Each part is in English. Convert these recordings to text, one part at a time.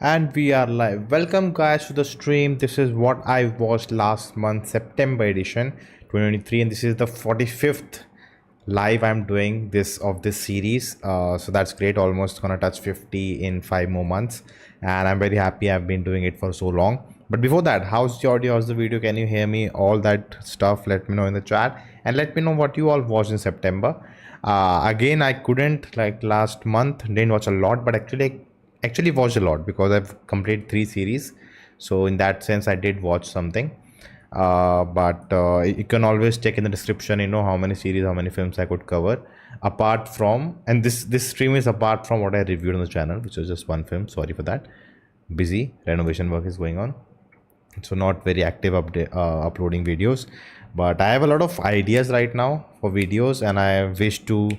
And we are live. Welcome guys to the stream. This is what I watched last month, September edition 2023, and this is the 45th live I'm doing this series. So that's great. Almost gonna touch 50 in 5 more months, and I'm very happy I've been doing it for so long. But before that, how's the audio? How's the video? Can you hear me? All that stuff. Let me know in the chat, and let me know what you all watched in September. Again, I couldn't like last month. Didn't watch a lot, but actually watched a lot because I've completed 3 series. So in that sense, I did watch something. But you can always check in the description, how many series, how many films I could cover. Apart from, and this stream is apart from what I reviewed on the channel, which was just one film. Sorry for that. Busy renovation work is going on, so not very active uploading videos. But I have a lot of ideas right now for videos, and I wish to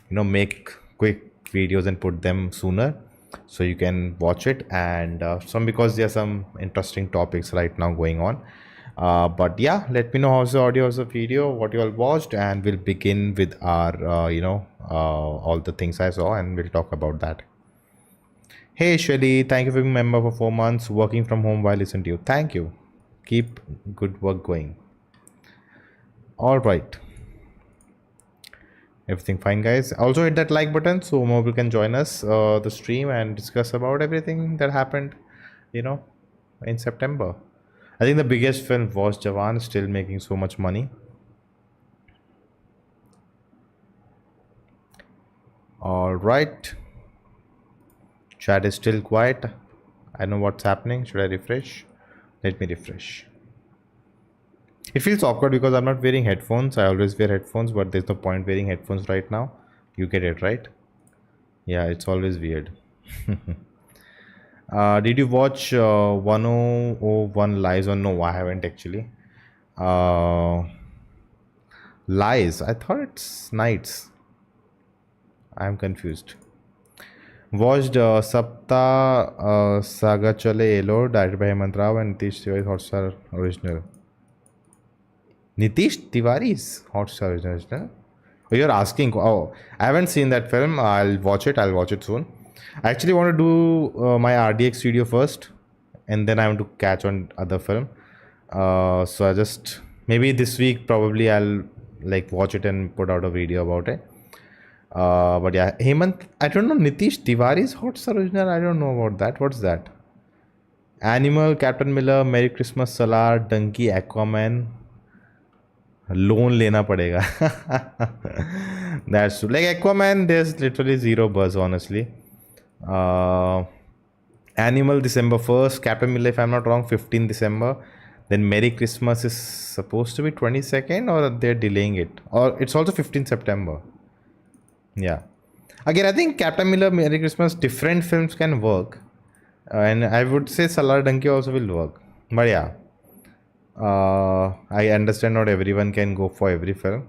make quick videos and put them sooner so you can watch it. And some because there are some interesting topics right now going on. But yeah, let me know how's the audio, how's the video, what you all watched, and we'll begin with our all the things I saw, and we'll talk about that. Hey Shelly, thank you for being a member for 4 months, working from home while listening to you. Thank you. Keep good work going. All right. Everything fine, guys. Also hit that like button so more people can join us the stream and discuss about everything that happened, in September. I think the biggest film was Jawan, still making so much money. All right. Chat is still quiet. I know what's happening. Should I refresh? Let me refresh. It feels awkward because I'm not wearing headphones. I always wear headphones, but there's no point wearing headphones right now. You get it, right? Yeah, it's always weird. Did you watch 1001 Lies or no? I haven't actually. Lies. I thought it's Nights. I'm confused. Watched Sapta Saga Chale Elo, directed by Hemant Rao and Nitish Tiwari, Hotstar original. Nitish Tiwari's Hotstar original? Oh, you're asking. Oh, I haven't seen that film. I'll watch it. I'll watch it soon. I actually want to do my RDX video first, and then I want to catch on other film. So I just maybe this week probably I'll like watch it and put out a video about it. But yeah, Hemant, I don't know, Nitish Tiwari's Hotstar original, I don't know about that. What's that? Animal, Captain Miller, Merry Christmas, Solar, Donkey, Aquaman. Loan lena padega. That's true. Like Aquaman, there's literally zero buzz, honestly. Animal, December 1st. Captain Miller, if I'm not wrong, 15 December. Then Merry Christmas is supposed to be 22nd, or they're delaying it. Or it's also 15 September. Yeah. Again, I think Captain Miller, Merry Christmas, different films can work. And I would say Salar Donkey also will work. But yeah. I understand not everyone can go for every film.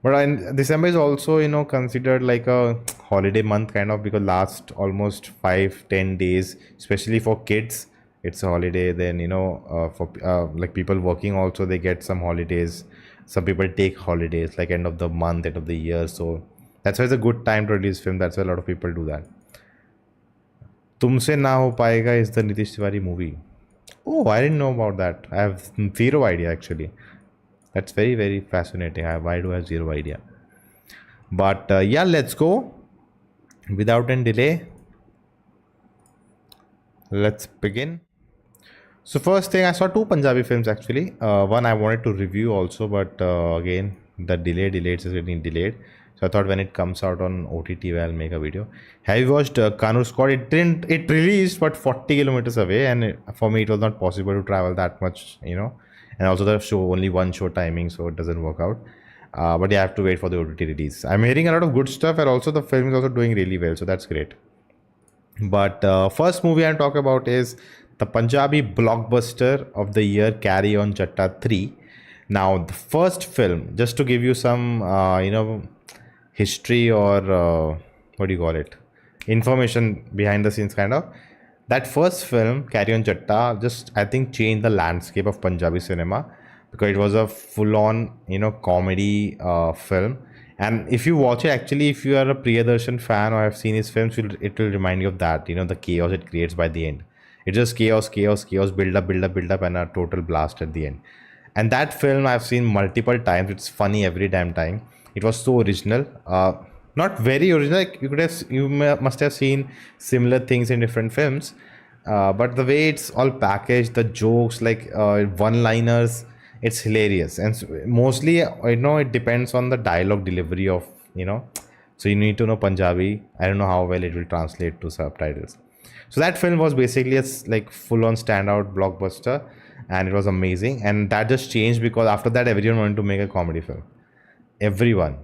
But December is also, considered like a holiday month kind of, because last almost 5-10 days, especially for kids, it's a holiday. Then, for like people working also, they get some holidays. Some people take holidays like end of the month, end of the year. So that's why it's a good time to release film. That's why a lot of people do that. Tumse Na Ho Payega is the Nitish Tiwari movie. Oh, I didn't know about that. I have zero idea actually. That's very, very fascinating. Why do I have zero idea? But yeah, let's go. Without any delay, let's begin. So first thing, I saw 2 Punjabi films actually. One I wanted to review also, but again, the delayed is getting delayed. So I thought when it comes out on OTT, I'll make a video. Have you watched Kanur Squad? It released, but 40 kilometers away, and for me, it was not possible to travel that much, And also the show, only one show timing, so it doesn't work out. But yeah, I have to wait for the OTT release. I'm hearing a lot of good stuff, and also the film is also doing really well, so that's great. But first movie I'm talking about is the Punjabi blockbuster of the year, Carry On Jatta 3. Now, the first film, just to give you some, history or what do you call it, information behind the scenes kind of, that first film, Carry On Jatta, just I think changed the landscape of Punjabi cinema, because it was a full-on comedy film. And if you watch it, actually, if you are a Priyadarshan fan or have seen his films, it will remind you of that, the chaos it creates by the end. It's just chaos, chaos, chaos, build up, and a total blast at the end. And that film I've seen multiple times. It's funny every damn time. It was so original. Not very original. Like must have seen similar things in different films. But the way it's all packaged, the jokes, like one-liners, it's hilarious. And mostly, it depends on the dialogue delivery of, so you need to know Punjabi. I don't know how well it will translate to subtitles. So that film was basically a like full-on standout blockbuster, and it was amazing. And that just changed because after that, everyone wanted to make a comedy film. Everyone,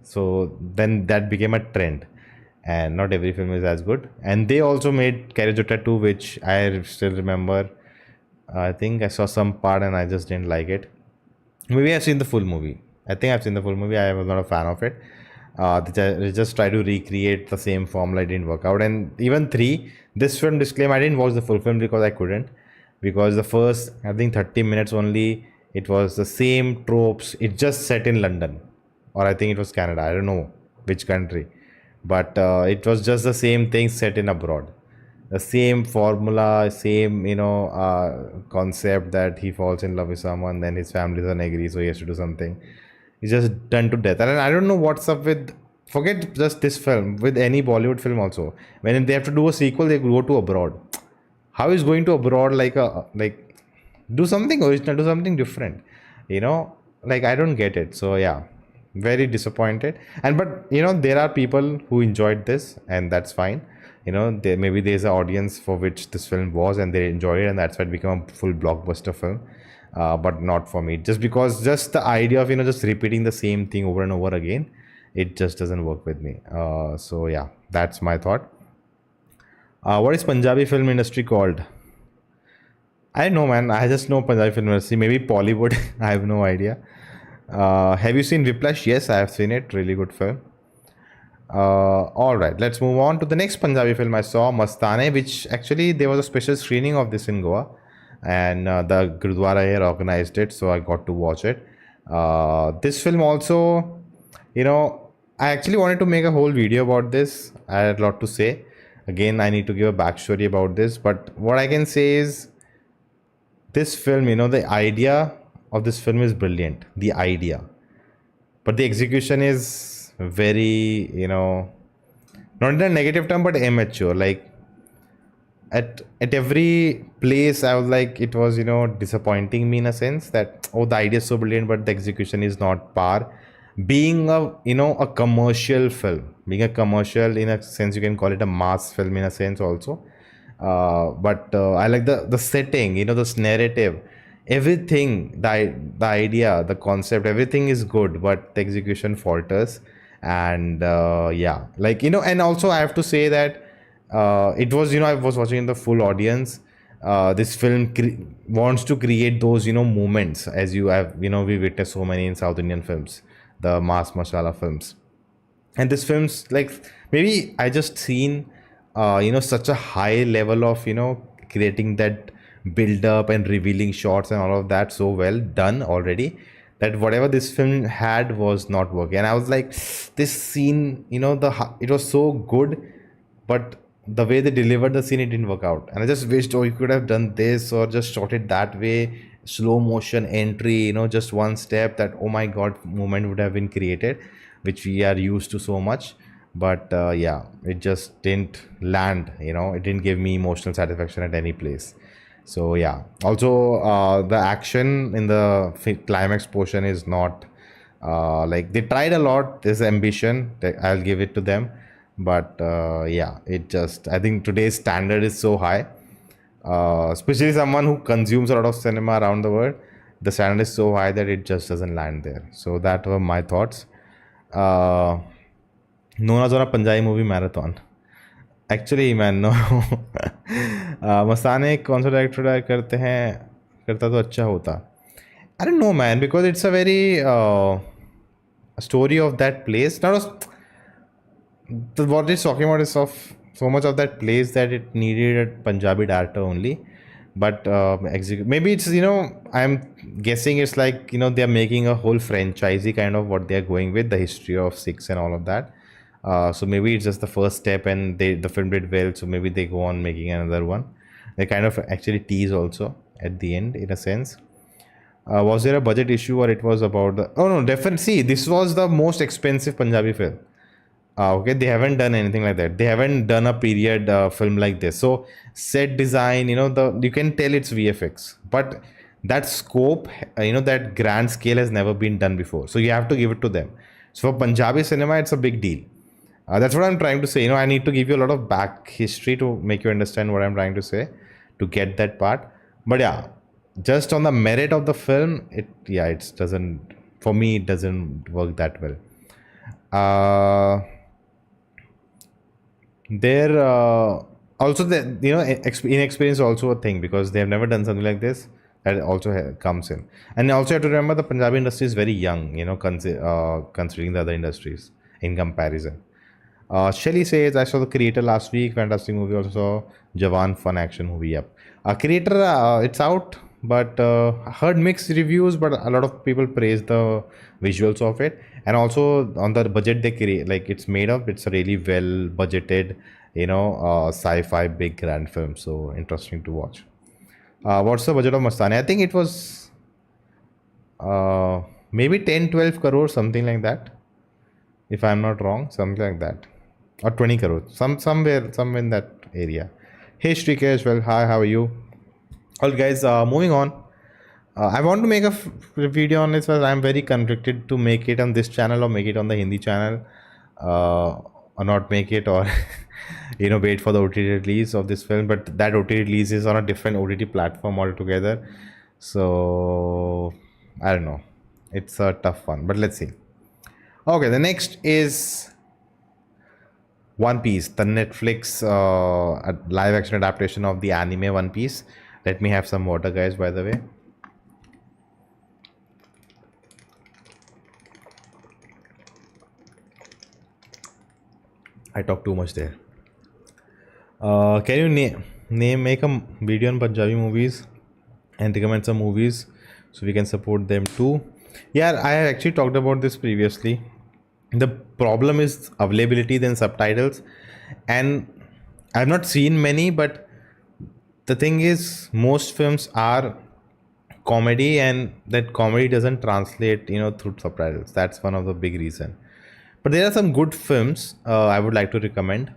So then that became a trend, and not every film is as good. And they also made Jatta 2, which I still remember. I think I saw some part and I just didn't like it. Maybe I've seen the full movie. I think I've seen the full movie. I was not a fan of it. They just try to recreate the same formula. It didn't work out. And even 3, this film, disclaimer, I didn't watch the full film because I couldn't. Because the first, I think 30 minutes only, it was the same tropes. It just set in London. Or I think it was Canada. I don't know which country. But it was just the same thing set in abroad. The same formula, same, concept that he falls in love with someone, then his family doesn't agree, so he has to do something. He's just done to death. And I don't know what's up with, forget just this film, with any Bollywood film also. When they have to do a sequel, they go to abroad. How is going to abroad like do something original, do something different, like I don't get it. So yeah, very disappointed. And but there are people who enjoyed this, and that's fine. Maybe there's an audience for which this film was, and they enjoyed it, and that's why it became a full blockbuster film. But not for me, just because just the idea of just repeating the same thing over and over again, it just doesn't work with me. So yeah, that's my thought. What is Punjabi film industry called? I don't know, man. I just know Punjabi film industry. Maybe Bollywood. I have no idea. Have you seen Whiplash? Yes, I have seen it. Really good film. All right, let's move on to the next Punjabi film I saw, Mastaney, which actually there was a special screening of this in Goa, and the Gurudwara here organized it, so I got to watch it. This film also, I actually wanted to make a whole video about this. I had a lot to say. Again, I need to give a backstory about this, but what I can say is this film, the idea of this film is brilliant. The idea, but the execution is very, not in a negative term, but immature. Like at every place, I was like, it was, disappointing me in a sense that, oh, the idea is so brilliant, but the execution is not par. Being a commercial film, being a commercial in a sense, you can call it a mass film in a sense also. But I like the setting, this narrative, everything, the idea, the concept, everything is good, but the execution falters. And yeah, like, and also I have to say that it was, I was watching in the full audience. This film wants to create those, moments, as you have, we witness so many in South Indian films, the mass masala films. And this film's like, maybe I just seen such a high level of creating that build up and revealing shots and all of that so well done already, that whatever this film had was not working. And I was like, this scene, it was so good, but the way they delivered the scene, it didn't work out. And I just wished, oh, you could have done this or just shot it that way, slow motion entry, just one step, that oh my god moment would have been created, which we are used to so much. But yeah, it just didn't land, it didn't give me emotional satisfaction at any place. So yeah, also the action in the climax portion is not like, they tried a lot. There's ambition, I'll give it to them. But yeah, it just, I think today's standard is so high, especially someone who consumes a lot of cinema around the world. The standard is so high that it just doesn't land there. So that were my thoughts. Nona's on a Punjabi movie marathon. Actually, man, no. मस्ताने कौन सा director करते हैं, करता तो अच्छा होता. I don't know, man, because it's a very story of that place. Not what it's talking about is of so much of that place that it needed a Punjabi director only. But maybe it's, I'm guessing it's like, they're making a whole franchisee kind of what they're going with, the history of Sikhs and all of that. So maybe it's just the first step, and the film did well, so maybe they go on making another one. They kind of actually tease also at the end, in a sense. Was there a budget issue, or it was about the? Oh no, definitely. See, this was the most expensive Punjabi film. Okay, they haven't done anything like that. They haven't done a period film like this. So set design, you can tell it's VFX, but that scope, that grand scale has never been done before. So you have to give it to them. So for Punjabi cinema, it's a big deal. That's what I'm trying to say. I need to give you a lot of back history to make you understand what I'm trying to say, to get that part. But yeah, just on the merit of the film, it doesn't, for me, it doesn't work that well. There also, the inexperience also a thing, because they have never done something like this. That also comes in. And also you have to remember, the Punjabi industry is very young, considering the other industries in comparison. Shelly says, I saw The Creator last week. Fantastic movie. Also saw Jawan, fun action movie. Yep. Creator, it's out, but heard mixed reviews, but a lot of people praise the visuals of it. And also on the budget they create, like it's made up, it's a really well budgeted, sci-fi big grand film. So interesting to watch. What's the budget of Mastaney? I think it was maybe 10-12 crores, something like that. If I'm not wrong, something like that. Or 20 crores. Somewhere in that area. Hey Shrikesh, well, hi, how are you? All right, guys, moving on. I want to make a video on this, but I'm very conflicted to make it on this channel or make it on the Hindi channel, or not make it, or wait for the OTT release of this film. But that OTT release is on a different OTT platform altogether, so I don't know. It's a tough one, but let's see. Okay, the next is One Piece, the Netflix live action adaptation of the anime One Piece. Let me have some water, guys, by the way. I talk too much there. Can you make a video on Punjabi movies and recommend some movies so we can support them too? Yeah, I have actually talked about this previously. The problem is availability, then subtitles, and I've not seen many, but the thing is, most films are comedy, and that comedy doesn't translate through subtitles. That's one of the big reason. But there are some good films I would like to recommend.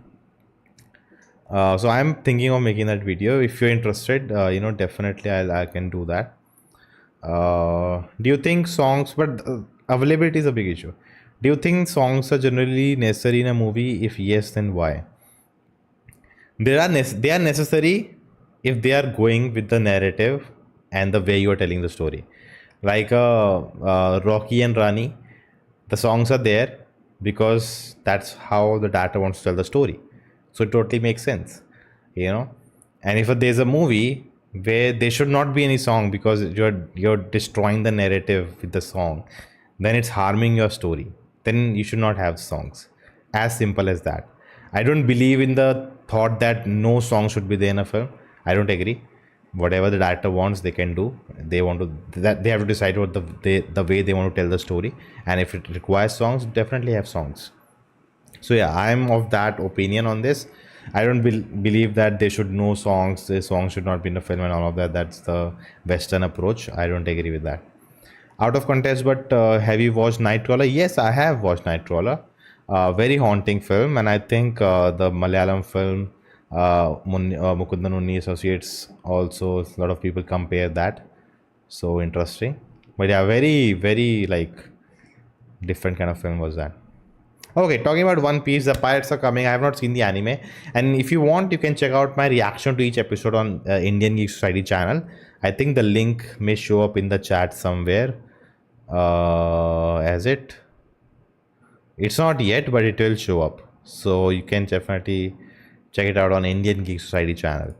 So I'm thinking of making that video. If you're interested, definitely I can do that. Do you think songs, but availability is a big issue. Do you think songs are generally necessary in a movie? If yes, then why? They are necessary if they are going with the narrative and the way you are telling the story. Like Rocky and Rani, the songs are there because that's how the director wants to tell the story. So it totally makes sense, And if there's a movie where there should not be any song because you're destroying the narrative with the song, then it's harming your story. Then you should not have songs. As simple as that. I don't believe in the thought that no song should be there in a film. I don't agree. Whatever the director wants, they can do. They want to, that they have to decide what the way they want to tell the story. And if it requires songs, definitely have songs. So yeah, I'm of that opinion on this. I don't believe that they should know songs. The songs should not be in the film and all of that. That's the Western approach. I don't agree with that. Out of context, but have you watched Nightcrawler? Yes, I have watched Nightcrawler. Very haunting film, and I think the Malayalam film Mukundan Unni Associates also, a lot of people compare that. So interesting. But yeah, very, very different kind of film was that. Okay, talking about One Piece, the pirates are coming. I have not seen the anime, and if you want, you can check out my reaction to each episode on Indian Geek Society channel. I think the link may show up in the chat somewhere. As it's not yet, but it will show up, so you can definitely check it out on Indian Geek Society channel.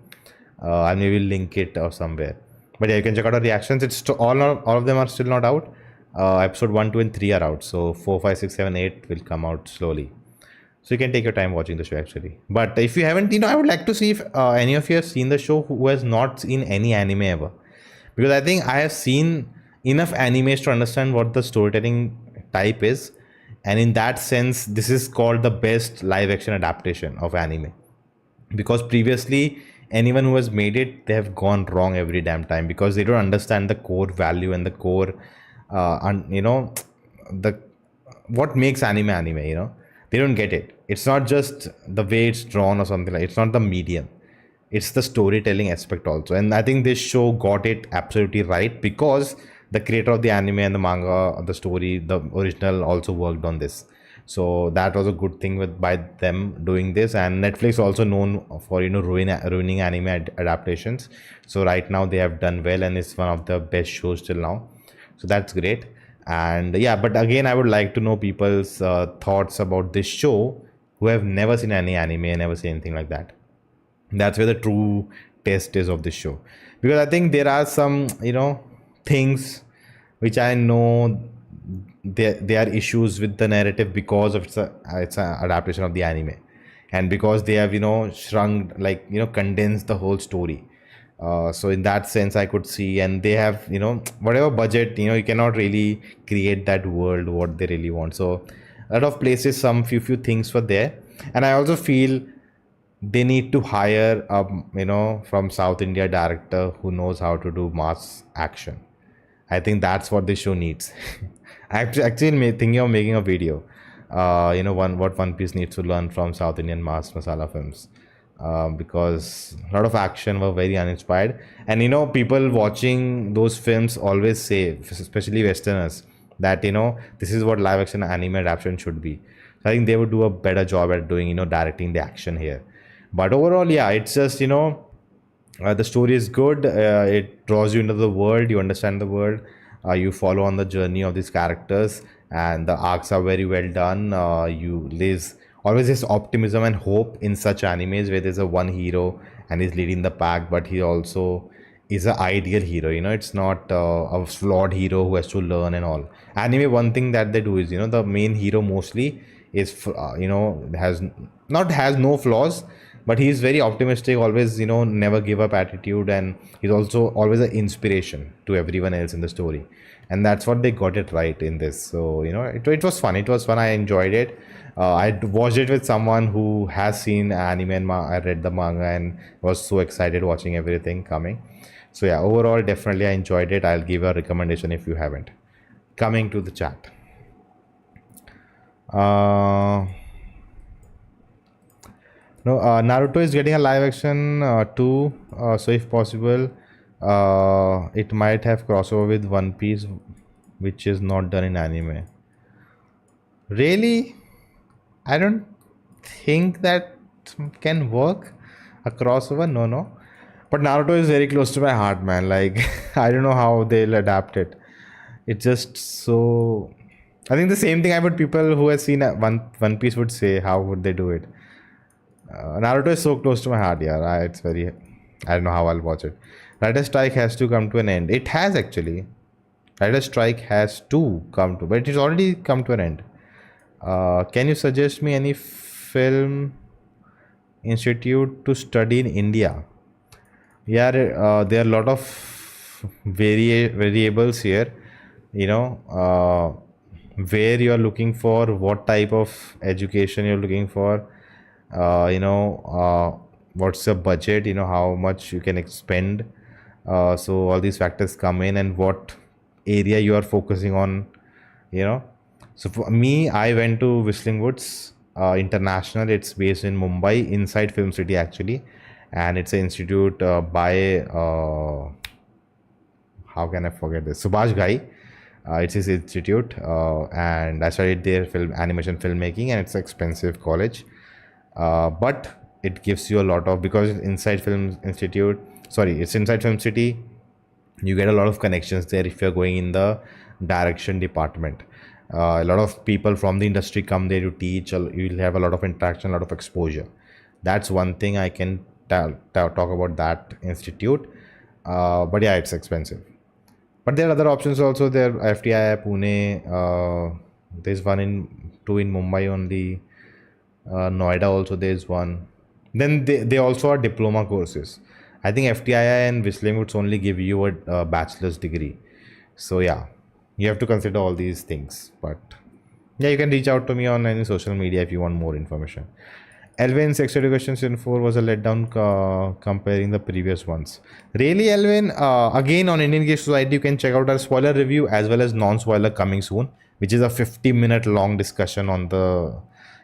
I maybe link it or somewhere, but yeah, you can check out our reactions. It's all of them are still not out. Episode 1, 2 and 3 are out, so 4, 5, 6, 7, 8 will come out slowly, so you can take your time watching the show actually. But if you haven't, I would like to see if any of you have seen the show who has not seen any anime ever, because I think I have seen enough animes to understand what the storytelling type is, and in that sense this is called the best live action adaptation of anime, because previously anyone who has made it, they have gone wrong every damn time because they don't understand the core value and the core, the what makes anime. They don't get it. It's not just the way it's drawn or something like. It's not the medium, it's the storytelling aspect also, and I think this show got it absolutely right because the creator of the anime and the manga, the story, the original also worked on this. So that was a good thing with by them doing this. And Netflix also known for ruining anime adaptations. So right now they have done well, and it's one of the best shows till now. So that's great. And yeah, but again, I would like to know people's thoughts about this show who have never seen any anime and never seen anything like that. That's where the true test is of this show, because I think there are some things which I know there are issues with the narrative because of it's a adaptation of the anime, and because they have shrunk, like condensed the whole story. So in that sense I could see, and they have whatever budget, you cannot really create that world what they really want. So a lot of places, some few things were there. And I also feel they need to hire a from South India director who knows how to do mass action. I think that's what this show needs. I actually thinking of making a video. One Piece needs to learn from South Indian mass masala films, because a lot of action were very uninspired. And people watching those films always say, especially Westerners, that this is what live action anime adaptation should be. So I think they would do a better job at doing directing the action here. But overall, yeah, it's just the story is good. It draws you into the world. You understand the world. You follow on the journey of these characters, and the arcs are very well done. You live always this optimism and hope in such animes where there's a one hero and he's leading the pack, but he also is an ideal hero. It's not a flawed hero who has to learn and all. Anime, one thing that they do is the main hero mostly is has no flaws, but he's very optimistic, always never give up attitude, and he's also always an inspiration to everyone else in the story. And that's what they got it right in this. So it was fun. I enjoyed it. I watched it with someone who has seen anime, and I read the manga and was so excited watching everything coming. So yeah, overall definitely I enjoyed it. I'll give a recommendation if you haven't. Coming to the chat, no, Naruto is getting a live action too. So if possible, it might have crossover with One Piece, which is not done in anime. Really, I don't think that can work. A crossover, no. But Naruto is very close to my heart, man. Like I don't know how they'll adapt it. It's just so. I think the same thing I would people who have seen One Piece would say. How would they do it? Naruto is so close to my heart, yeah. It's very. I don't know how I'll watch it. Rider Strike has to come to an end. It has actually. Rider Strike has to come to, but it's already come to an end. Can you suggest me any film institute to study in India? Yeah, there are a lot of variables here. Where you are looking for, what type of education you're looking for. What's the budget? How much you can expend. So all these factors come in, and what area you are focusing on. So for me, I went to Whistling Woods International. It's based in Mumbai, inside Film City actually, and it's an institute by how can I forget this? Subhash Ghai. It's his institute, and I studied there animation filmmaking, and it's an expensive college, but it gives you a lot of, because it's inside it's inside Film City. You get a lot of connections there if you're going in the direction department. A lot of people from the industry come there to teach. You'll have a lot of interaction, a lot of exposure. That's one thing I can talk about that institute. But yeah, it's expensive. But there are other options also. There FTI Pune. There's two in Mumbai only. Noida also there's one. Then they also are diploma courses. I think FTI and Whistling Woods only give you a bachelor's degree. So yeah, you have to consider all these things. But yeah, you can reach out to me on any social media if you want more information. Elvin, Sex Education Season 4 was a letdown comparing the previous ones. Really, Elvin? Again, on Indian Gay Society, you can check out our spoiler review as well as non-spoiler coming soon, which is a 50-minute long discussion on the,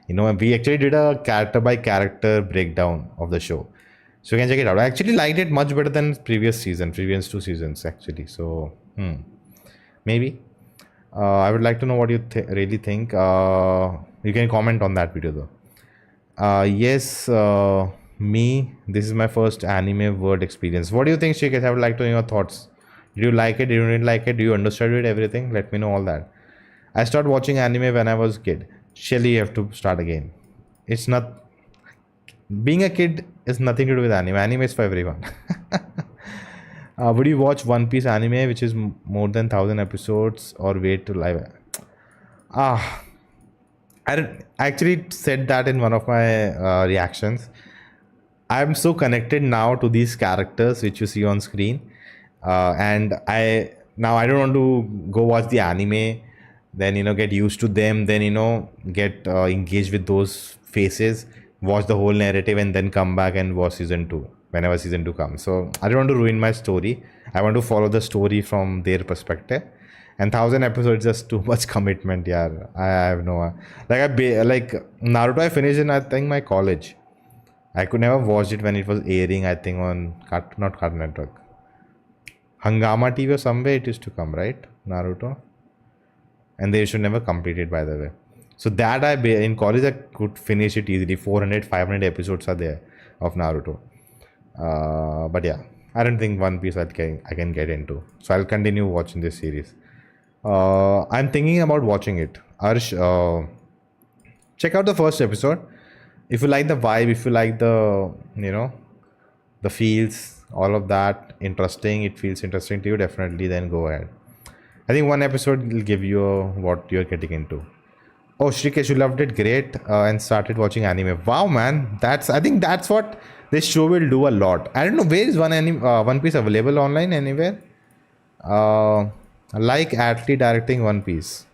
we actually did a character by character breakdown of the show. So you can check it out. I actually liked it much better than previous 2 seasons actually. So, maybe. I would like to know what you really think. You can comment on that video though. Yes, me. This is my first anime word experience. What do you think, Shikes? I would like to know your thoughts. Did you like it? Did you not like it? Do you understand it? Everything? Let me know all that. I started watching anime when I was a kid. Surely you have to start again. It's not. Being a kid is nothing to do with anime. Anime is for everyone. Would you watch One Piece anime, which is more than 1,000 episodes, or wait to live? I actually said that in one of my reactions. I'm so connected now to these characters which you see on screen, and I don't want to go watch the anime, then get used to them, then get engaged with those faces, watch the whole narrative, and then come back and watch season 2 whenever season 2 comes. So I don't want to ruin my story. I want to follow the story from their perspective. And 1,000 episodes is just too much commitment. Yeah, I have no like Naruto. I finished in I think my college. I could never watch it when it was airing. I think on not Cartoon Network, Hangama TV or somewhere it used to come, right? Naruto, and they should never complete it, by the way. So that in college I could finish it easily. 400, 500 episodes are there of Naruto. But yeah, I don't think One Piece I can get into. So I'll continue watching this series. I'm thinking about watching it. Arsh, check out the first episode. If you like the vibe, if you like the the feels, all of that interesting, it feels interesting to you, definitely then go ahead. I think one episode will give you what you're getting into. Oh, Shrikesh, you loved it, great, and started watching anime. Wow, man, I think that's what this show will do a lot. I don't know, where is One Piece available online anywhere? Like Atlee directing One Piece.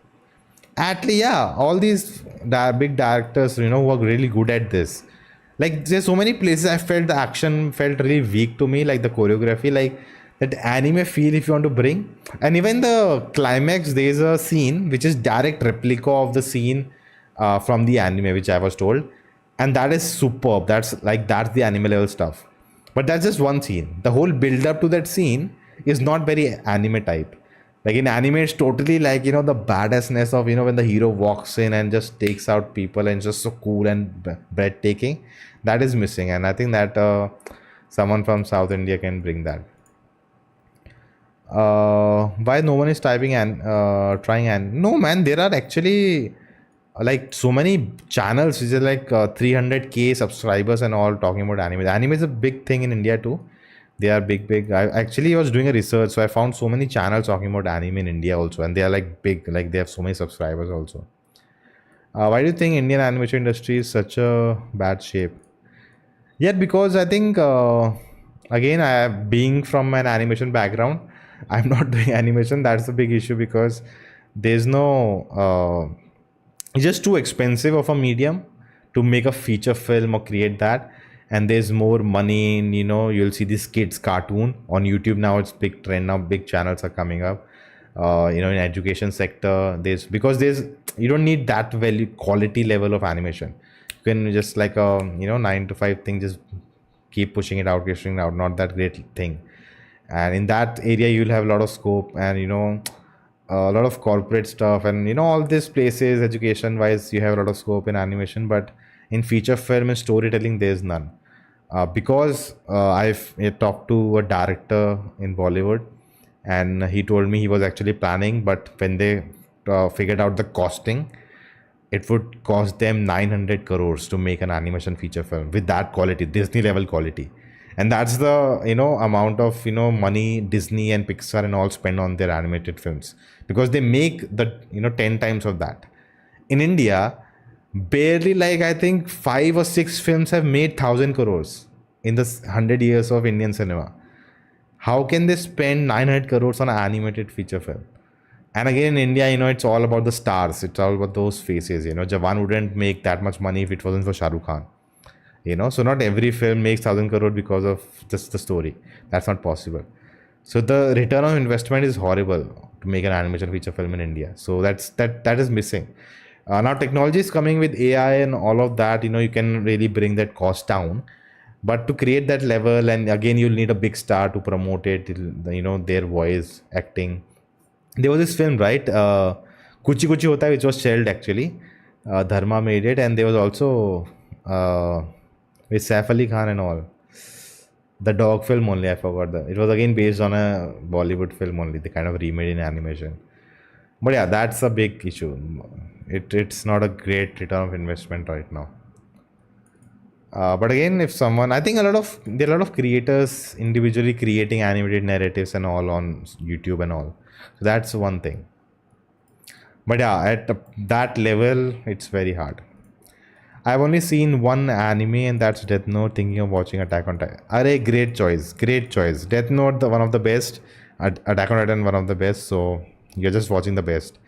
Atlee, yeah, all these big directors, who are really good at this. Like, there's so many places I felt the action felt really weak to me, like the choreography, like that anime feel if you want to bring. And even the climax, there's a scene which is direct replica of the scene from the anime, which I was told. And that is superb. That's the anime level stuff. But that's just one scene. The whole build up to that scene is not very anime type. Like in anime, it's totally like, the badassness of, when the hero walks in and just takes out people and just so cool and breathtaking. That is missing. And I think that someone from South India can bring that. Why no one is typing and trying and no, man, there are actually like so many channels which are like 300k subscribers and all talking about anime. The anime is a big thing in India too. They are big. I actually was doing a research, so I found so many channels talking about anime in India also, and they are like big, like they have so many subscribers also. Why do you think Indian animation industry is such a bad shape? Yet because I think again, being from an animation background, I'm not doing animation. That's a big issue because there's no it's just too expensive of a medium to make a feature film or create that. And there's more money in, you'll see this kids cartoon on YouTube now. It's big trend now. Big channels are coming up. In education sector, you don't need that value quality level of animation. You can just like a 9 to 5 thing, just keep pushing it out, not that great thing. And in that area you'll have a lot of scope and a lot of corporate stuff and all these places education wise you have a lot of scope in animation, but in feature film and storytelling there's none. Because I've talked to a director in Bollywood and he told me he was actually planning, but when they figured out the costing, it would cost them 900 crores to make an animation feature film with that quality, Disney level quality. And that's the amount of money Disney and Pixar and all spend on their animated films, because they make the 10 times of that. In India, barely like I think 5 or 6 films have made 1,000 crores in the 100 years of Indian cinema. How can they spend 900 crores on an animated feature film? And again, in India, it's all about the stars. It's all about those faces. Jawan wouldn't make that much money if it wasn't for Shah Rukh Khan. So not every film makes 1,000 crore because of just the story. That's not possible. So the return on investment is horrible to make an animation feature film in India. So that is missing. Now technology is coming with AI and all of that. You can really bring that cost down. But to create that level, and again, you'll need a big star to promote it. Their voice, acting. There was this film, right? Kuchi Kuchi Hota Hai, which was shelled actually. Dharma made it, and there was also with Saif Ali Khan and all. The dog film only, I forgot the. It was again based on a Bollywood film only. They kind of remade in animation. But yeah, that's a big issue. It's not a great return of investment right now. But again, if someone, I think there are a lot of creators individually creating animated narratives and all on YouTube and all. So that's one thing. But yeah, at that level, it's very hard. I've only seen one anime, and that's Death Note. Thinking of watching Attack on Titan. Array, great choice, great choice. Death Note, the one of the best. Attack on Titan, one of the best. So you're just watching the best.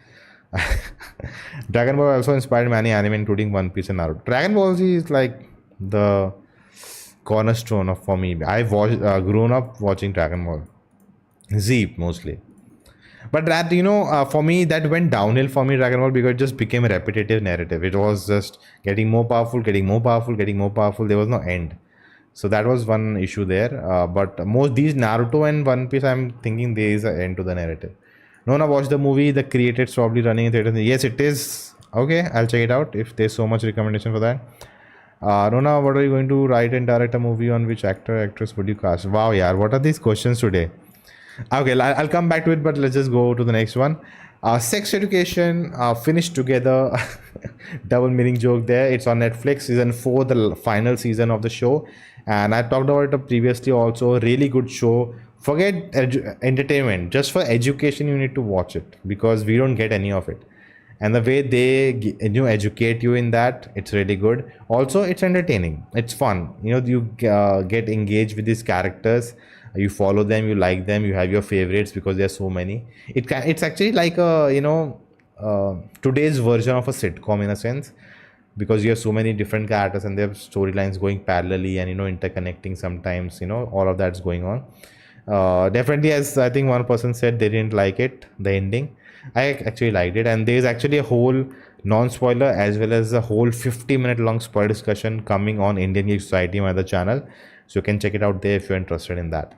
Dragon Ball also inspired many anime, including One Piece and Naruto. Dragon Ball Z is like the cornerstone of for me. I've watched, grown up watching Dragon Ball Z mostly. But that, for me, that went downhill for me, Dragon Ball, because it just became a repetitive narrative. It was just getting more powerful, getting more powerful, getting more powerful. There was no end. So that was one issue there. But most these Naruto and One Piece, I'm thinking there is an end to the narrative. Nona watched the movie. The creators probably running in theaters. Yes, it is. Okay, I'll check it out if there's so much recommendation for that. Nona, what are you going to write and direct a movie on? Which actor, actress would you cast? Wow, yeah. What are these questions today? Okay, I'll come back to it, but let's just go to the next one. Sex Education, finished together. Double meaning joke there. It's on Netflix, season 4, the final season of the show. And I talked about it previously also. Really good show. Forget entertainment. Just for education, you need to watch it because we don't get any of it. And the way they educate you in that, it's really good. Also, it's entertaining. It's fun. You get engaged with these characters. You follow them, you like them, you have your favorites because there are so many. It's actually like a today's version of a sitcom in a sense, because you have so many different characters and their storylines going parallelly and interconnecting sometimes. All of that's going on. Definitely, as I think one person said, they didn't like it, the ending. I actually liked it, and there's actually a whole non-spoiler as well as a whole 50-minute long spoiler discussion coming on Indian Geek Society, my other channel, so you can check it out there if you're interested in that.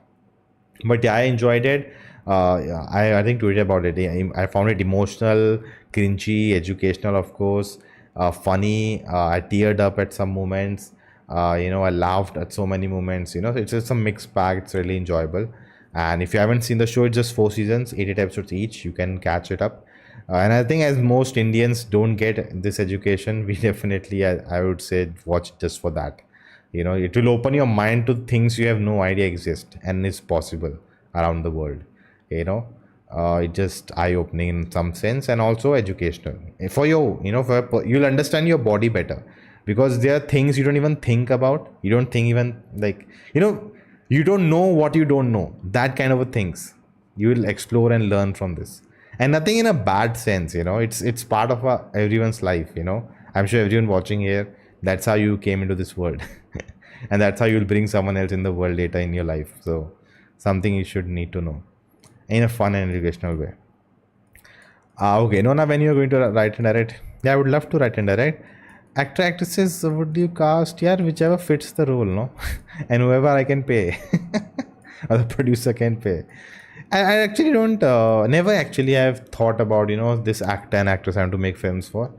But yeah, I enjoyed it. Yeah, I think tweeted about it. I found it emotional, cringy, educational, of course, funny. I teared up at some moments. I laughed at so many moments. It's just a mixed bag. It's really enjoyable. And if you haven't seen the show, it's just 4 seasons, 88 episodes each. You can catch it up. And I think as most Indians don't get this education, we definitely, I would say, watch just for that. It will open your mind to things you have no idea exist and is possible around the world. It's just eye-opening in some sense and also educational for you. You'll understand your body better because there are things you don't even think about. You don't think even you don't know what you don't know. That kind of a things you will explore and learn from this. And nothing in a bad sense. It's part of everyone's life. I'm sure everyone watching here, that's how you came into this world. And that's how you'll bring someone else in the world later in your life. So something you should need to know in a fun and educational way. Okay, Nona, when you're going to write and direct? Yeah, I would love to write and direct. Actor, actresses, would you cast? Yeah, whichever fits the role, no? And whoever I can pay. Or the producer can pay. I actually don't, never actually have thought about, this actor and actress I have to make films for.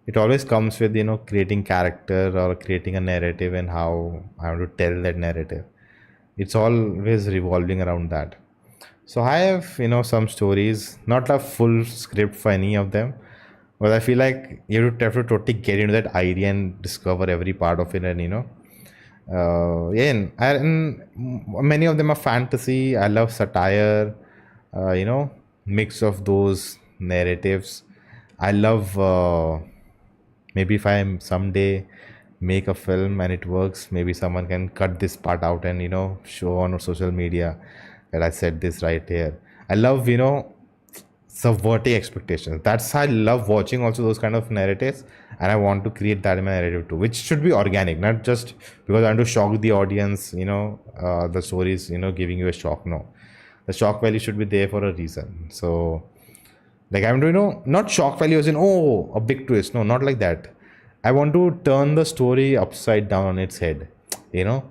It always comes with, creating character or creating a narrative and how I have to tell that narrative. It's always revolving around that. So I have, some stories, not a full script for any of them, but I feel like you have to totally get into that idea and discover every part of it. And, and many of them are fantasy. I love satire, mix of those narratives. I love... maybe if I someday make a film and it works, maybe someone can cut this part out and show on social media that I said this right here. I love subverting expectations. That's I love watching also those kind of narratives, and I want to create that in my narrative too, which should be organic, not just because I want to shock the audience. The stories, giving you a shock. No, the shock value should be there for a reason. So, like I'm doing, not shock value as in a big twist. No, not like that. I want to turn the story upside down on its head. You know,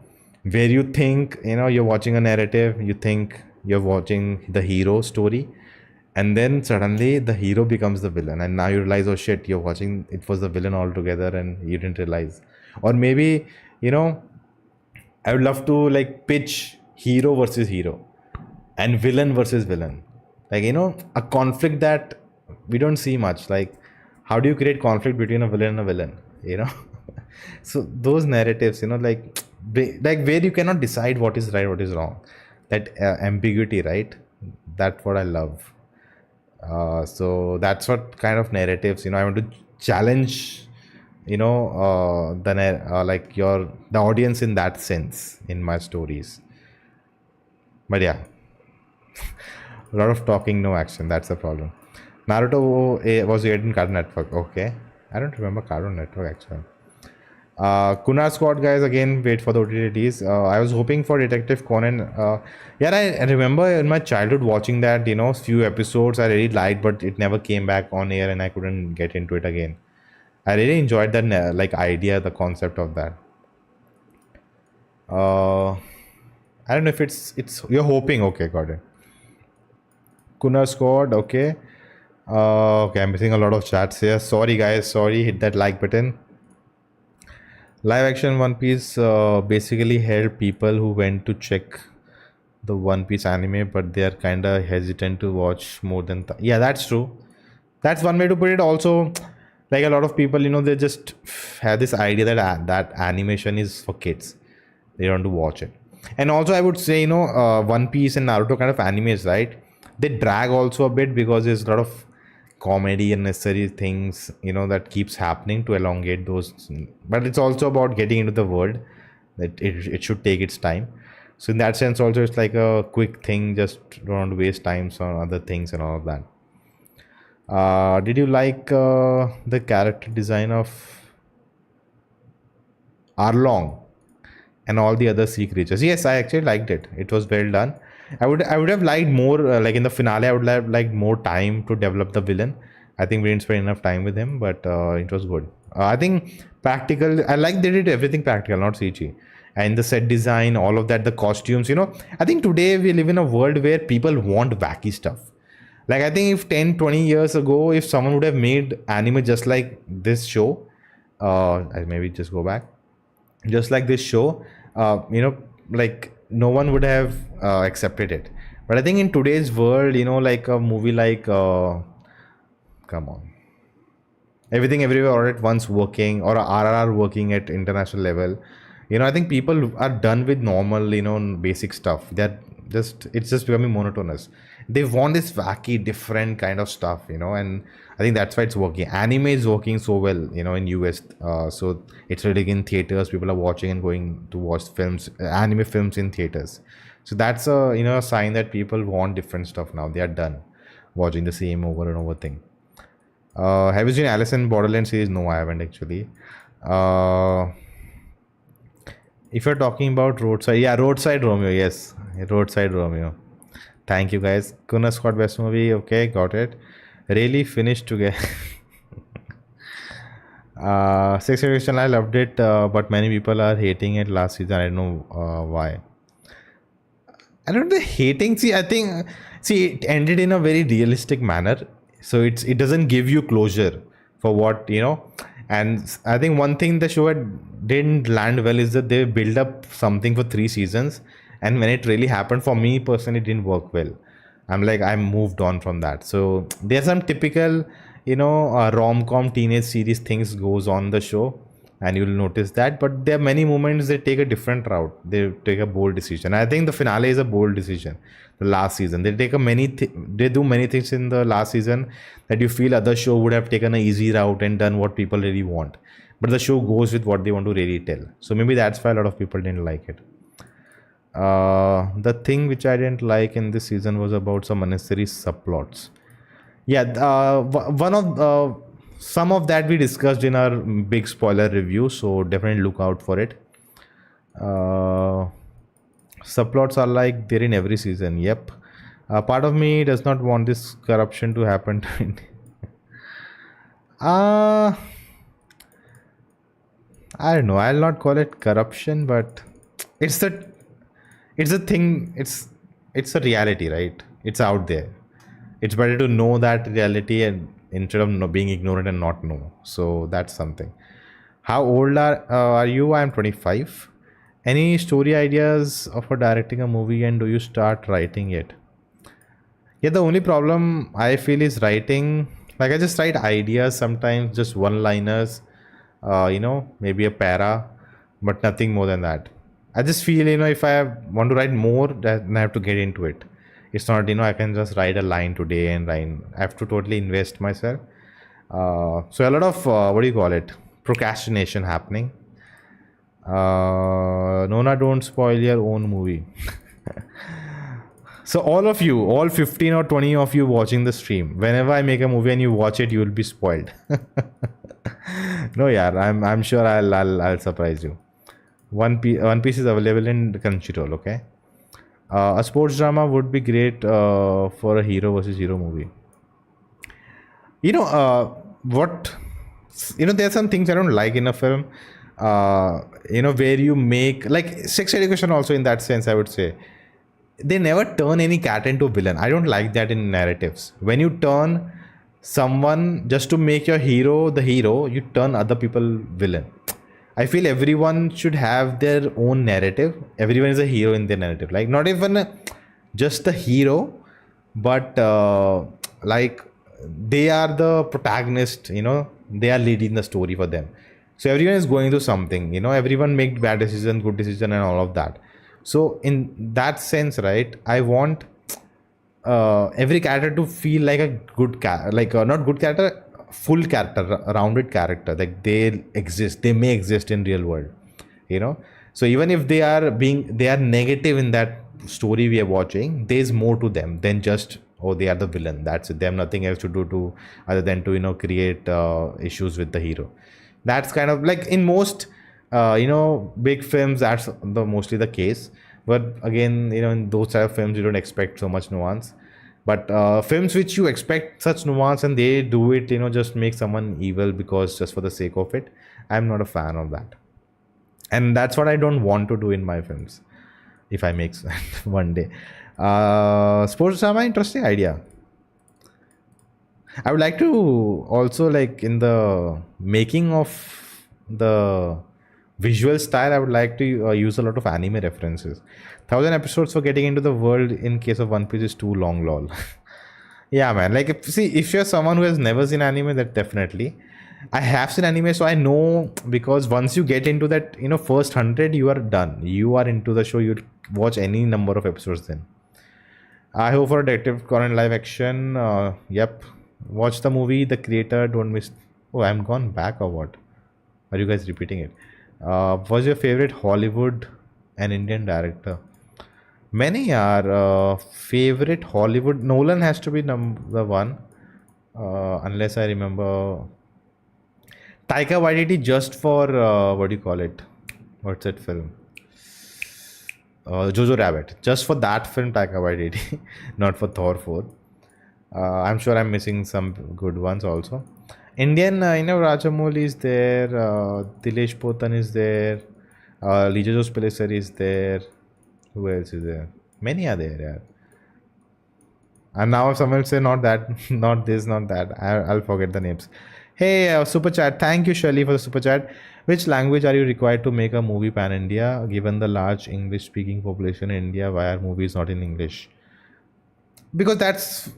where you think you're watching a narrative, you think you're watching the hero story, and then suddenly the hero becomes the villain, and now you realize, oh shit, you're watching, it was the villain altogether and you didn't realize. Or maybe, you know I would love to like pitch hero versus hero and villain versus villain, like a conflict that we don't see much. Like, how do you create conflict between a villain and a villain, you know so those narratives, like where you cannot decide what is right, what is wrong, that ambiguity, right? That's what I love. So that's what kind of narratives, I want to challenge, like the audience in that sense in my stories. But yeah, a lot of talking, no action. That's the problem. Naruto was aired in Cartoon Network. Okay, I don't remember Cartoon Network actually. Kunar Squad, guys, again wait for the OTTs. I was hoping for Detective Conan. Yeah, I remember in my childhood watching that. Few episodes I really liked, but it never came back on air, and I couldn't get into it again. I really enjoyed that like idea, the concept of that. I don't know if it's you're hoping. Okay, got it. Kunar Squad. Okay. Okay, I'm missing a lot of chats here. Sorry, guys. Sorry. Hit that like button. Live action One Piece basically helped people who went to check the One Piece anime, but they are kind of hesitant to watch more than. Yeah, that's true. That's one way to put it. Also, like a lot of people, they just have this idea that that animation is for kids. They don't want to watch it. And also, I would say, One Piece and Naruto kind of animes, right? They drag also a bit because there's a lot of comedy and necessary things that keeps happening to elongate those, but it's also about getting into the world, that it should take its time. So in that sense also, it's like a quick thing, just don't want to waste times on other things and all of that. Did you like the character design of Arlong and all the other sea creatures? Yes, I actually liked it. It was well done. I would have liked more, like in the finale, I would have liked more time to develop the villain. I think we didn't spend enough time with him, but it was good. I think practical, I like they did everything practical, not CG. And the set design, all of that, the costumes, I think today we live in a world where people want wacky stuff. Like, I think if 10, 20 years ago, if someone would have made anime just like this show, I maybe just go back, just like this show, like no one would have accepted it. But I think in today's world, like a movie like come on, Everything Everywhere All at Once working, or a RRR working at international level, I think people are done with normal, basic stuff. It's just becoming monotonous. They want this wacky, different kind of stuff, and I think that's why it's working. Anime is working so well, in US. So it's really in theaters. People are watching and going to watch films, anime films in theaters. So that's a sign that people want different stuff now. They are done watching the same over and over thing. Have you seen Alice in Borderland series? No, I haven't actually. If you're talking about Roadside, yeah, Roadside Romeo, yes, Roadside Romeo. Thank you, guys. Kuna Squad best movie. Okay, got it. Really finished together. Sex Education, I loved it, but many people are hating it last season. I don't know why. I don't know, hating. See, I think, it ended in a very realistic manner, so it doesn't give you closure for what And I think one thing the show didn't land well is that they build up something for 3 seasons, and when it really happened, for me personally, it didn't work well. I moved on from that. So there's some typical rom-com teenage series things goes on the show, and you'll notice that. But there are many moments they take a different route. They take a bold decision. I think the finale is a bold decision. The last season, they take they do many things in the last season that you feel other show would have taken an easy route and done what people really want. But the show goes with what they want to really tell. So maybe that's why a lot of people didn't like it. The thing which I didn't like in this season was about some unnecessary subplots. Yeah, one of some of that we discussed in our big spoiler review, so definitely look out for it. uh, Subplots are like they're in every season. Yep. Part of me does not want this corruption to happen to India. uh I don't know, I'll not call it corruption, but it's the it's a thing. It's a reality, right? It's out there. It's better to know that reality and instead of being ignorant and not know. So that's something. How old are you? I'm 25. Any story ideas of directing a movie, and do you start writing it? Yeah, the only problem I feel is writing. Like I just write ideas sometimes, just one-liners, maybe a para, but nothing more than that. I just feel, if I want to write more, then I have to get into it. It's not, I can just write a line today and write. I have to totally invest myself. So a lot of what do you call it? Procrastination happening. Nona, don't spoil your own movie. So all of you, all 15 or 20 of you watching the stream, whenever I make a movie and you watch it, you will be spoiled. No, yeah, I'm sure I'll surprise you. One Piece is available in Crunchyroll. Okay. A sports drama would be great for a hero versus hero movie. You know what? There are some things I don't like in a film. Where you make like sex education also in that sense. I would say they never turn any cat into a villain. I don't like that in narratives. When you turn someone just to make your hero the hero, you turn other people villain. I feel everyone should have their own narrative. Everyone is a hero in their narrative. Like not even just the hero, but like they are the protagonist. They are leading the story for them. So everyone is going through something. Everyone make bad decision, good decision, and all of that. So in that sense, right, I want every character to feel like a good not good character, full character, rounded character. Like they may exist in real world. So even if they are negative in that story we are watching, there's more to them than just, oh, they are the villain, that's it, they have nothing else to do to other than to create issues with the hero. That's kind of like in most big films, that's the mostly the case. But again, in those type of films you don't expect so much nuance. But films which you expect such nuance and they do it, just make someone evil because just for the sake of it, I'm not a fan of that. And that's what I don't want to do in my films if I make one day. Sports drama, interesting idea. I would like to also, like, in the making of the visual style, I would like to use a lot of anime references. 1,000 episodes for getting into the world in case of One Piece is too long, lol. Yeah, man. Like, if you're someone who has never seen anime, that definitely. I have seen anime, so I know, because once you get into that, first 100, you are done. You are into the show. You watch any number of episodes then. I hope for Detective Conan live action. Yep. Watch the movie. The creator. Don't miss. Oh, I'm gone back or what? Are you guys repeating it? What's your favorite Hollywood and Indian director? Many are favorite Hollywood. Nolan has to be number one, unless I remember. Taika Waititi just for what do you call it? What's that film? Jojo Rabbit. Just for that film, Taika Waititi, not for Thor 4. I'm sure I'm missing some good ones also. Indian, Rajamouli is there. Dilesh Potan is there. Lijajos Pellicer is there. Who else is there? Many are there, yeah. And now if someone say not that, not this, not that, I'll forget the names. Hey, super chat. Thank you, Shirley, for the super chat. Which language are you required to make a movie pan India? Given the large English speaking population in India, why are movies not in English? Because that's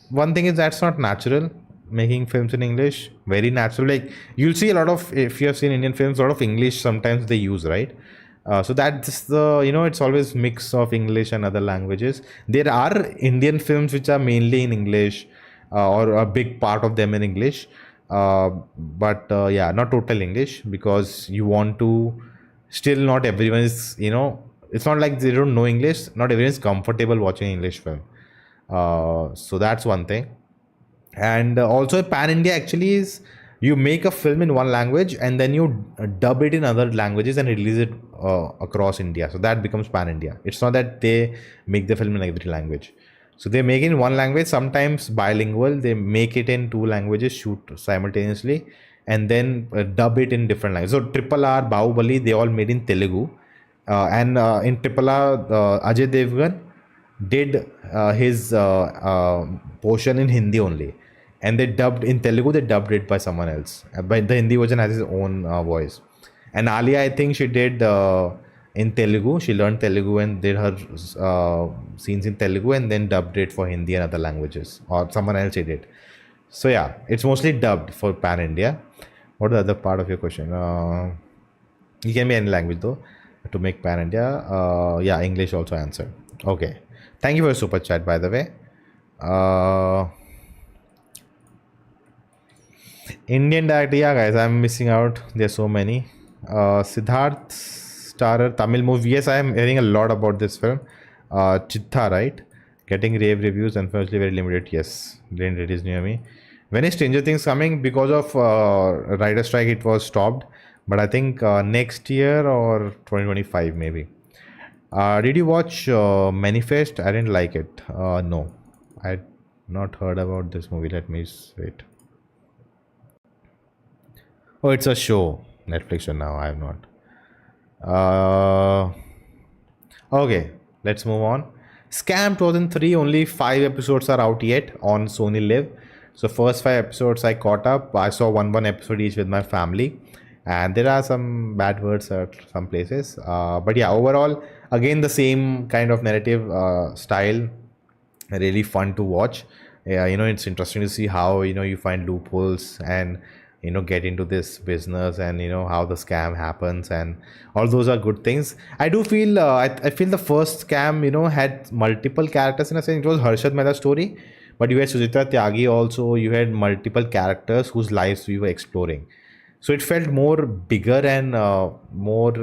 one thing, is that's not natural. Making films in English, very natural. Like you'll see a lot of, if you have seen Indian films, a lot of English sometimes they use, right? So that's the, it's always mix of English and other languages. There are Indian films which are mainly in English, or a big part of them in English. But yeah, not total English, because you want to, still not everyone is, it's not like they don't know English. Not everyone is comfortable watching English film. So that's one thing. And also pan India actually is you make a film in one language and then you dub it in other languages and release it across India, so that becomes pan India. It's not that they make the film in every language. So they make it in one language, sometimes bilingual, they make it in two languages, shoot simultaneously, and then dub it in different languages. So Triple R, Bahubali, they all made in Telugu, and in Triple R, Ajay Devgan did his portion in Hindi only, and they dubbed in Telugu. They dubbed it by someone else, but the Hindi version has his own voice. And Alia, I think she did in Telugu. She learned Telugu and did her scenes in Telugu, and then dubbed it for Hindi and other languages, or someone else did it. So yeah, it's mostly dubbed for pan India. What is the other part of your question? You can be any language though to make pan India. Yeah, English also answered. Okay. Thank you for your super chat, by the way. Indian director, yeah, guys, I'm missing out. There's so many. Siddharth starrer Tamil movie. Yes, I am hearing a lot about this film. Chitta, right? Getting rave reviews, unfortunately very limited. Yes, didn't release near me. When is Stranger Things coming? Because of writer strike, it was stopped. But I think next year or 2025 maybe. Did you watch Manifest? I didn't like it. No, I not heard about this movie. Let me wait. Oh, it's a show. Netflix show now. I have not. Okay, let's move on. Scam 2003. Only 5 episodes are out yet on Sony Live. So first 5 episodes I caught up. I saw one episode each with my family, and there are some bad words at some places. But yeah, overall, again the same kind of narrative style. Really fun to watch. Yeah, it's interesting to see how you find loopholes and get into this business, and how the scam happens, and all those are good things. I do feel I feel the first scam had multiple characters. In a sense, it was Harshad Mehta's story, but you had Sujita Tyagi also. You had multiple characters whose lives we were exploring, so it felt more bigger and more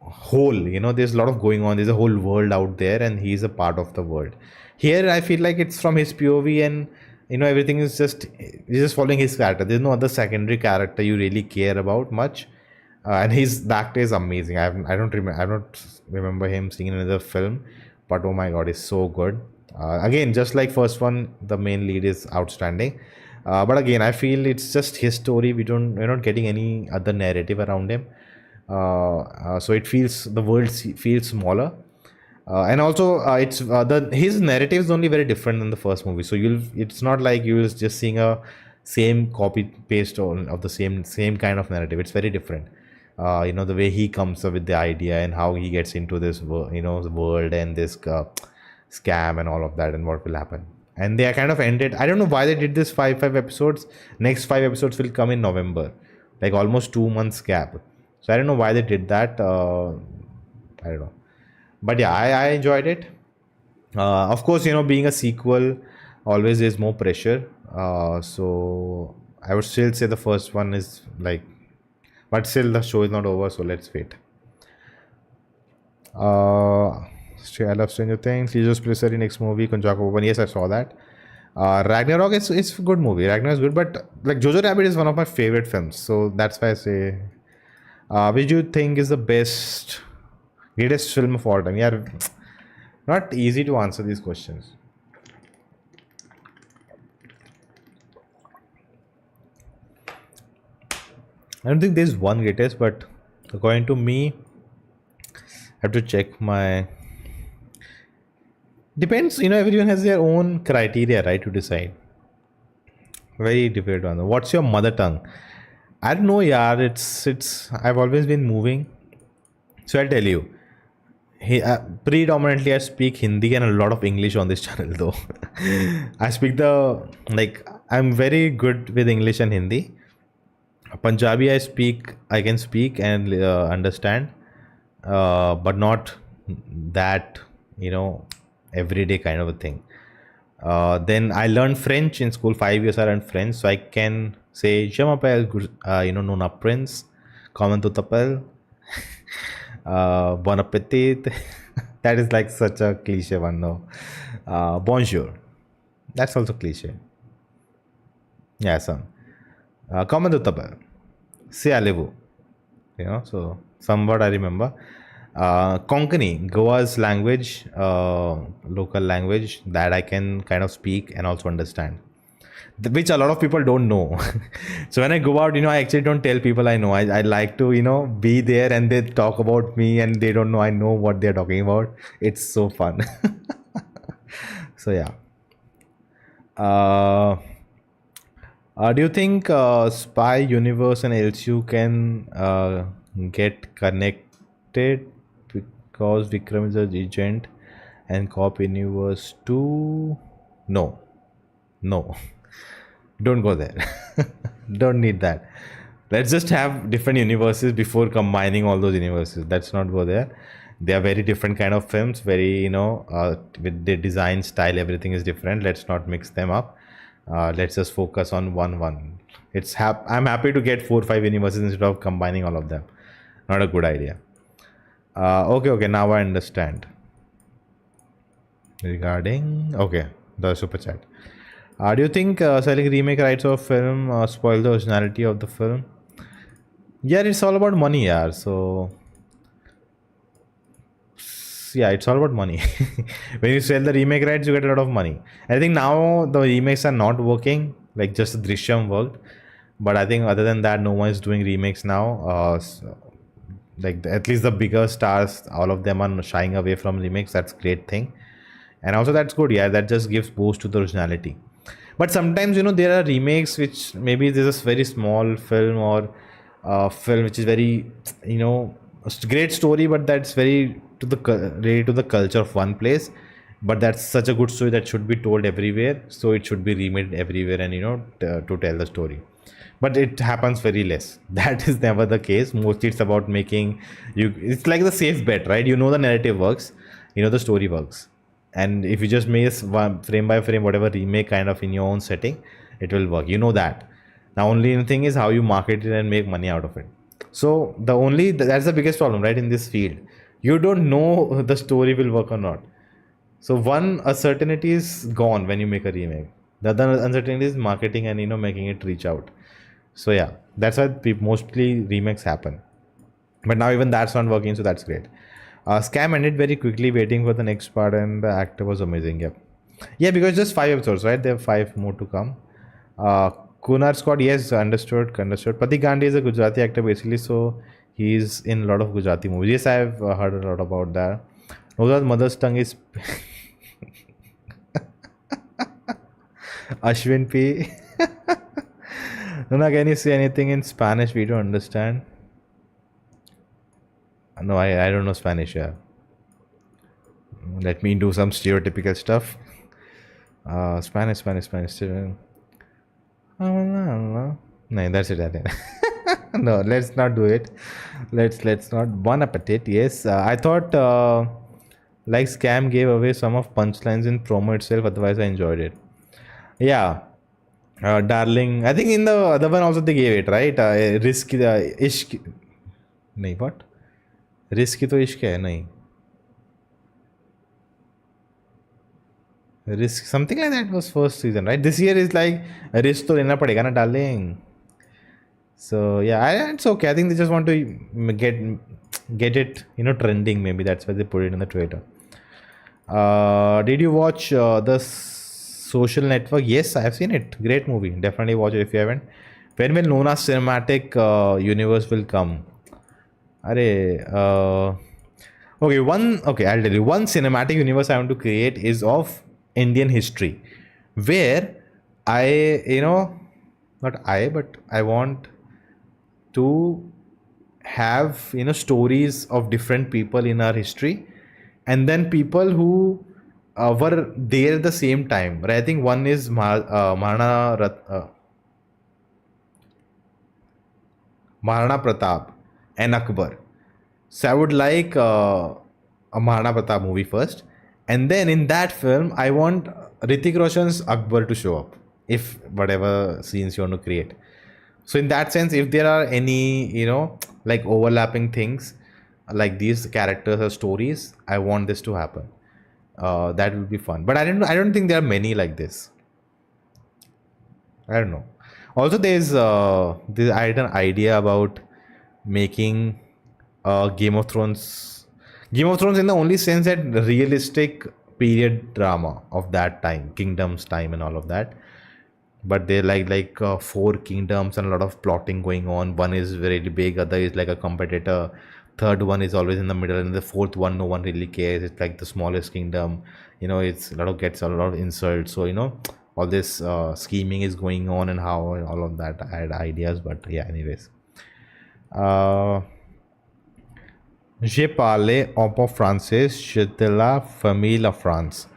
whole. There's a lot of going on, there's a whole world out there, and he's a part of the world. Here I feel like it's from his POV, and everything is he's just following his character. There's no other secondary character you really care about much. And the actor is amazing. I don't remember him seeing in another film, but oh my god, he's so good. Again, just like first one, the main lead is outstanding. But again, I feel it's just his story. We're not getting any other narrative around him. So the world feels smaller. And also it's his narrative is only very different than the first movie, so it's not like you're just seeing a same copy paste of the same kind of narrative. It's very different. The way he comes up with the idea and how he gets into this the world and this scam and all of that, and what will happen. And they are kind of ended. I don't know why they did this five episodes. Next 5 episodes will come in November, like almost 2 months gap. So I don't know why they did that. I don't know. But yeah, I enjoyed it. Of course, being a sequel always is more pressure. So I would still say the first one is like, but still the show is not over. So let's wait. I love Stranger Things. Lizos Plissari next movie, Konjaku Open. Yes, I saw that. Ragnarok is a good movie. Ragnarok is good, but like Jojo Rabbit is one of my favorite films. So that's why I say, which do you think is the greatest film of all time? Yeah, not easy to answer these questions. I don't think there's one greatest, but according to me, I have to check my. Depends, everyone has their own criteria, right, to decide. Very difficult one. What's your mother tongue? I don't know, yeah. It's. I've always been moving, so I'll tell you. Predominantly I speak Hindi and a lot of English on this channel though. I speak I'm very good with English and Hindi. Punjabi I can speak and understand, but not that everyday kind of a thing. Then I learned French in school. 5 years I learned French, so I can say Je m'appelle Nona Prince, comment tu t'appelles, bon appetit. That is like such a cliche one, no. Bonjour. That's also cliche. Yeah, some. Common Uttabal. Se Alevu. So somewhat I remember. Konkani, Goa's language, local language that I can kind of speak and also understand, which a lot of people don't know. So when I go out, I actually don't tell people I know. I like to, be there and they talk about me and they don't know I know what they're talking about. It's so fun. So yeah. Uh, do you think Spy Universe and LCU can get connected because Vikram is a agent and Cop Universe too? No, no, don't go there. Don't need that. Let's just have different universes before combining all those universes. Let's not go there. They are very different kind of films. Very with their design style, everything is different. Let's not mix them up. Let's just focus on one. I'm happy to get 4 or 5 universes instead of combining all of them. Not a good idea. Okay. Now I understand. Regarding the super chat. Do you think selling remake rights of film spoil the originality of the film? Yeah, it's all about money, yeah. So yeah, it's all about money. When you sell the remake rights, you get a lot of money. I think now the remakes are not working. Like just Drishyam worked, but I think other than that, no one is doing remakes now. At least the bigger stars, all of them are shying away from remakes. That's great thing, and also that's good. Yeah, that just gives boost to the originality. But sometimes there are remakes which maybe there's a very small film or film which is very a great story, but that's very related to the culture of one place. But that's such a good story that should be told everywhere, so it should be remade everywhere and to tell the story. But it happens very less. That is never the case. Mostly it's about making you. It's like the safe bet, right? The narrative works, the story works, and if you just make one frame by frame whatever remake kind of in your own setting, it will work, that. Now only thing is how you market it and make money out of it. So that's the biggest problem, right, in this field. You don't know the story will work or not. So one uncertainty is gone when you make a remake. The other uncertainty is marketing and making it reach out. So yeah, that's why mostly remakes happen. But now even that's not working, so that's great. Scam ended very quickly, waiting for the next part, and the actor was amazing. Yep. Yeah, because just 5 episodes, right? There have 5 more to come. Kunar Scott, yes, understood. Pati Gandhi is a Gujarati actor basically, so he's in a lot of Gujarati movies. Yes, I've heard a lot about that. Nona's mother's tongue is Ashwin P. Nona, can you say anything in Spanish we don't understand? No, I don't know Spanish. Yeah. Let me do some stereotypical stuff. Spanish. No, that's it. No, let's not do it. Let's not. Bon appetit. Yes, I thought like Scam gave away some of punchlines in promo itself. Otherwise, I enjoyed it. Yeah. Darling. I think in the other one also they gave it, right? Risk ishq. नहीं what? Risk की तो इश्क है नहीं. Risk something like that was first season, right? This year is like risk तो लेना पड़ेगा ना darling. So yeah, it's okay. I think they just want to get it trending. Maybe that's why they put it in the trailer. Did you watch the Social Network? Yes, I have seen it. Great movie. Definitely watch it if you haven't. When will Nona's cinematic universe will come? Okay, I'll tell you. One cinematic universe I want to create is of Indian history, where not I, but I want to have stories of different people in our history, and then people who were there at the same time. Right? I think one is Maharana Pratap and Akbar. So I would like a Maharana Pratap movie first, and then in that film I want Hrithik Roshan's Akbar to show up, if whatever scenes you want to create. So in that sense, if there are any like overlapping things like these characters or stories, I want this to happen. That would be fun. But I don't think there are many like this. I don't know. Also, I had an idea about making Game of Thrones. Game of Thrones in the only sense that realistic period drama of that time, kingdoms time, and all of that. But they're four kingdoms and a lot of plotting going on. One is really big, other is like a competitor. Third one is always in the middle, and the fourth one no one really cares. It's like the smallest kingdom. It's a lot of gets a lot of insults. So all this scheming is going on and how and all of that. I had ideas, but yeah. Anyways, uh, je parle un peu français. Je de la famille la France.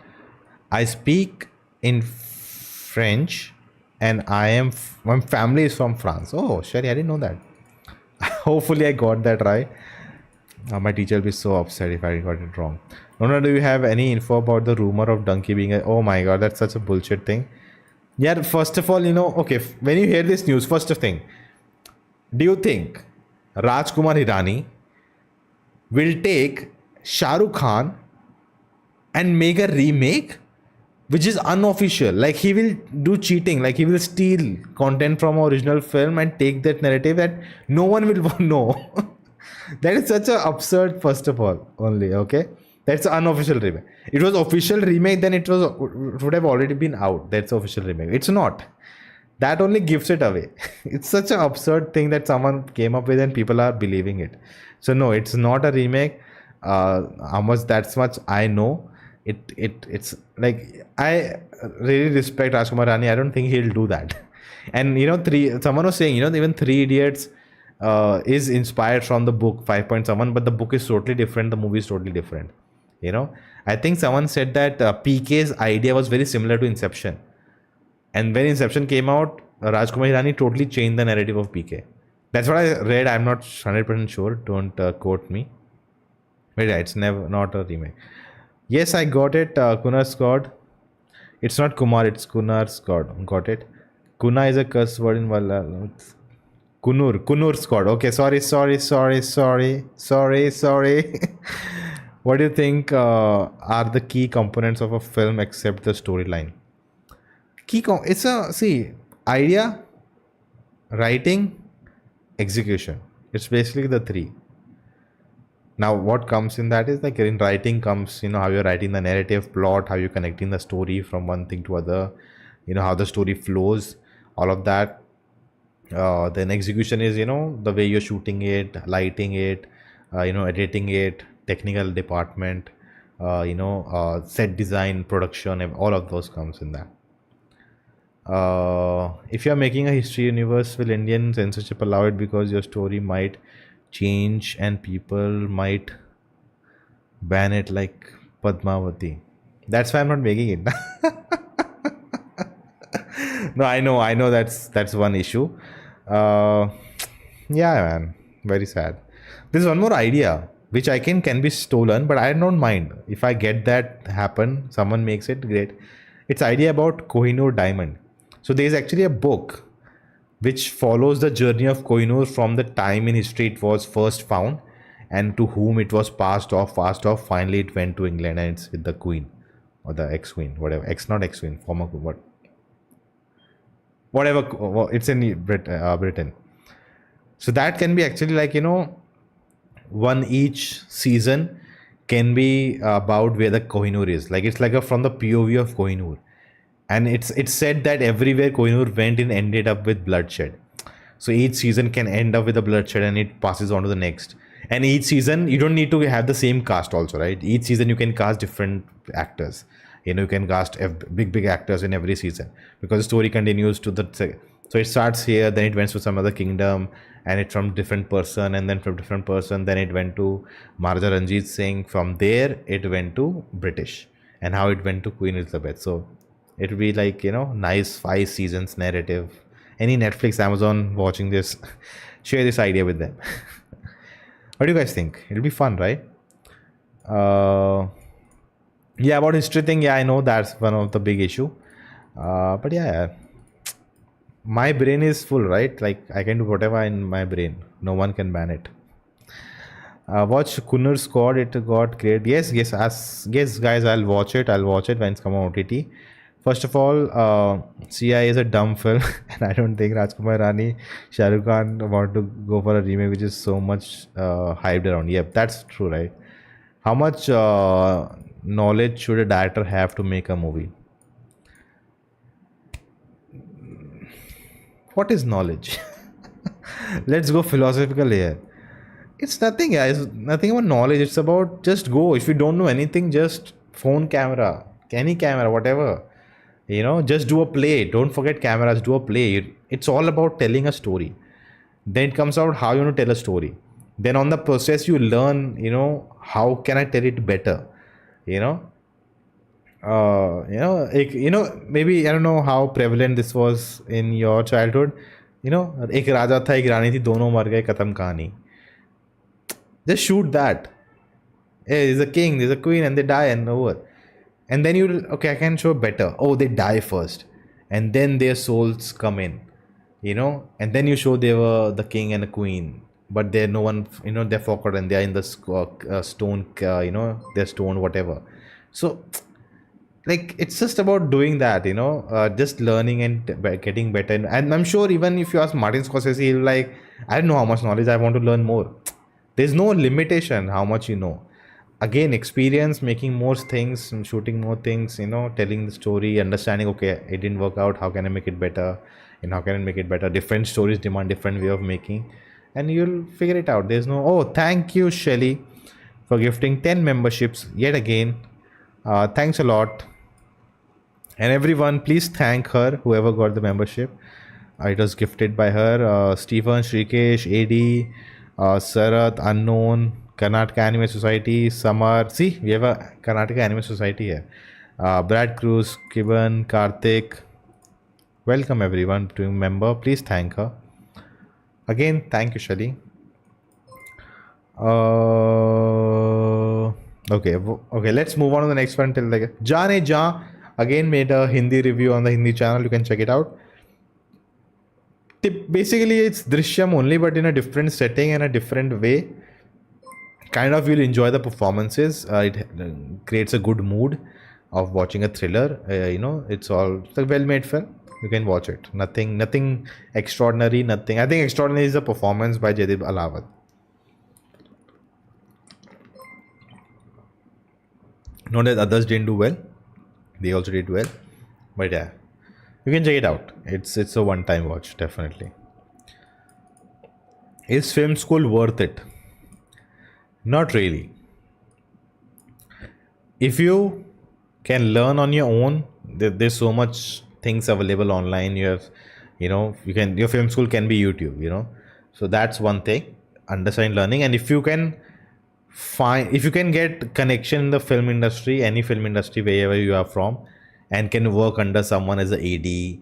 I speak in French, and my family is from France. Oh, Sherry, I didn't know that. Hopefully, I got that right. My teacher will be so upset if I got it wrong. Nona, do you have any info about the rumor of Donkey being a? Oh my god, that's such a bullshit thing. Yeah, first of all, okay, when you hear this news, first of thing, do you think Rajkumar Hirani will take Shah Rukh Khan and make a remake which is unofficial? Like he will do cheating, like he will steal content from original film and take that narrative that no one will know. That is such an absurd, first of all, only, okay? That's an unofficial remake. It was official remake, then it would have already been out. That's official remake. It's not. That only gives it away. It's such an absurd thing that someone came up with and people are believing it. So no, it's not a remake. That's much I know. It's like I really respect Rajkumar Rani. I don't think he'll do that. And someone was saying, even Three Idiots is inspired from the book 5.7, but the book is totally different. The movie is totally different. I think someone said that PK's idea was very similar to Inception. And when Inception came out, Rajkumar Hirani totally changed the narrative of PK. That's what I read. I'm not 100% sure. Don't quote me. But yeah, it's not a remake. Yes, I got it. Kunar's God. It's not Kumar, it's Kunar's God. Got it. Kuna is a curse word in Valhalla. Kunur's God. Okay, sorry. What do you think are the key components of a film except the storyline? Idea, writing, execution. It's basically the three. Now, what comes in that is like in writing comes, how you're writing the narrative plot, how you're connecting the story from one thing to other, how the story flows, all of that. Then execution is, the way you're shooting it, lighting it, editing it, technical department, set design, production, and all of those comes in that. If you're making a history universe, will Indian censorship allow it because your story might change and people might ban it like Padmavati? That's why I'm not making it. No, I know that's one issue. Yeah, man, very sad. There's one more idea which can be stolen, but I don't mind if I get that happen. Someone makes it great. It's idea about Kohinoor diamond. So there's actually a book which follows the journey of Kohinoor from the time in history it was first found and to whom it was passed off. Finally, it went to England and it's with the Queen or the ex-Queen, whatever. Not ex-Queen, former what? Whatever. It's in Britain. So that can be actually one each season can be about where the Kohinoor is. Like it's like from the POV of Kohinoor. And it's said that everywhere Kohinoor went and ended up with bloodshed. So each season can end up with a bloodshed and it passes on to the next. And each season, you don't need to have the same cast also, right? Each season you can cast different actors. You can cast big actors in every season because the story continues to so it starts here, then it went to some other kingdom and it's from different person, and then from different person, then it went to Maharaja Ranjit Singh. From there, it went to British and how it went to Queen Elizabeth. So it will be like, nice 5 seasons narrative. Any Netflix, Amazon watching this, share this idea with them. What do you guys think? It'll be fun, right? Yeah, about history thing, yeah, I know that's one of the big issue. But yeah, my brain is full, right? Like I can do whatever in my brain. No one can ban it. Watch Kunur Squad. It got great. Yes, guys, I'll watch it when it's come on OTT. First of all, CI is a dumb film, and I don't think Rajkumar Rani, Shah Rukh Khan want to go for a remake which is so much hyped around. Yep, that's true, right? How much knowledge should a director have to make a movie? What is knowledge? Let's go philosophical here. It's nothing, guys. Nothing about knowledge. It's about just go. If you don't know anything, just phone camera, any camera, whatever. Just do a play. Don't forget cameras. Do a play. It's all about telling a story. Then it comes out how you want to tell a story. Then on the process, you learn. How can I tell it better? You know. Maybe I don't know how prevalent this was in your childhood. एक राजा था एक रानी थी दोनों मर गए खत्म कहानी. Just shoot that. Hey, there's a king, there's a queen, and they die and over. And then okay, I can show better. Oh, they die first, and then their souls come in. And then you show they were the king and the queen, but they're no one. They're forgotten. They're in the stone. They're stone, whatever. So like it's just about doing that, just learning and getting better. And I'm sure even if you ask Martin Scorsese, he'll like, I don't know how much knowledge, I want to learn more. There's no limitation how much you know. Again, experience, making more things, shooting more things, telling the story, understanding, okay, it didn't work out, how can I make it better, and how can I make it better. Different stories demand different way of making, and you'll figure it out. There's no, oh, thank you, Shelly, for gifting 10 memberships yet again. Thanks a lot. And everyone, please thank her, whoever got the membership. It was gifted by her. Stephen, Shrikesh, AD, Sarath, Unknown, Karnataka Anime Society, Samar. See, we have a Karnataka Anime Society here. Brad Cruz, Kiban, Karthik. Welcome everyone to member. Please thank her. Again, thank you, Shali. Okay, let's move on to the next one. Jaane Jaan. Again, made a Hindi review on the Hindi channel. You can check it out. Basically, it's Drishyam only, but in a different setting and a different way. Kind of, you'll enjoy the performances. It creates a good mood of watching a thriller. It's a well-made film. You can watch it. Nothing extraordinary. Nothing. I think extraordinary is the performance by Jaideep Alawat. Not that others didn't do well. They also did well, but yeah, you can check it out. It's a one-time watch, definitely. Is film school worth it? Not really. If you can learn on your own, there's so much things available online. Your film school can be YouTube. So that's one thing. Understand learning, and if you can get connection in the film industry, any film industry, wherever you are from, and can work under someone as a AD,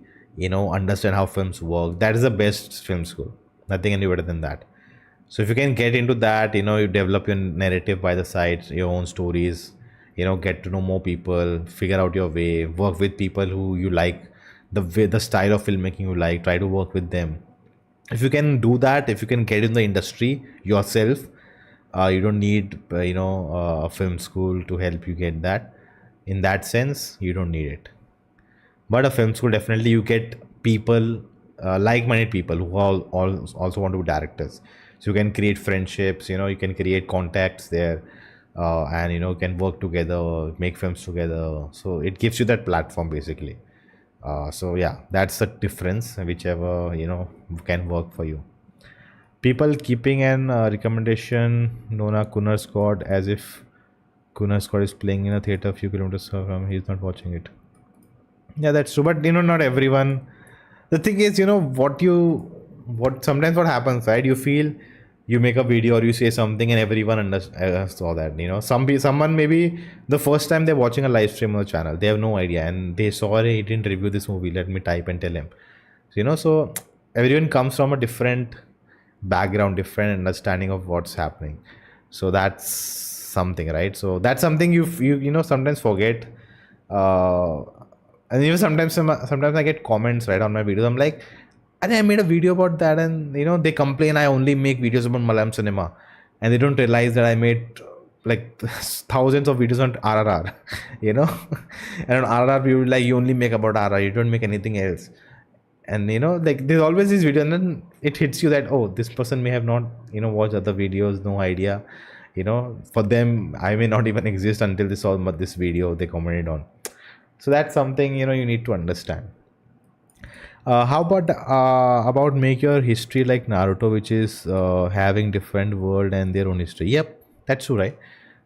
understand how films work, that is the best film school. Nothing any better than that. So if you can get into that, you develop your narrative by the side, your own stories, get to know more people, figure out your way, work with people who you like, the style of filmmaking you like, try to work with them. If you can do that, if you can get in the industry yourself, you don't need a film school to help you get that. In that sense, you don't need it. But a film school, definitely you get people, like-minded people who also want to be directors. So you can create friendships, you can create contacts there, and you can work together, make films together. So it gives you that platform basically. So yeah, that's the difference, whichever can work for you. People keeping an recommendation, Nona Kunnar Squad, as if Kunnar Squad is playing in a theater a few kilometers from, he's not watching it. Yeah, that's true. But not everyone. The thing is, what sometimes what happens, right? You feel you make a video or you say something and everyone saw that. Someone maybe the first time they're watching a live stream on the channel, they have no idea and they saw he didn't review this movie. Let me type and tell him. So everyone comes from a different background, different understanding of what's happening. So that's something, right? So that's something you sometimes forget. And even sometimes I get comments right on my videos. I'm like, I made a video about that, and they complain I only make videos about Malayalam cinema, and they don't realize that I made like thousands of videos on RRR, you know, and on RRR you like you only make about RRR, you don't make anything else. And like there's always this video, and then it hits you that, oh, this person may have not watched other videos, no idea, for them I may not even exist until they saw this video they commented on. So that's something you need to understand. How about make your history like Naruto, which is having different world and their own history? Yep, that's true, right?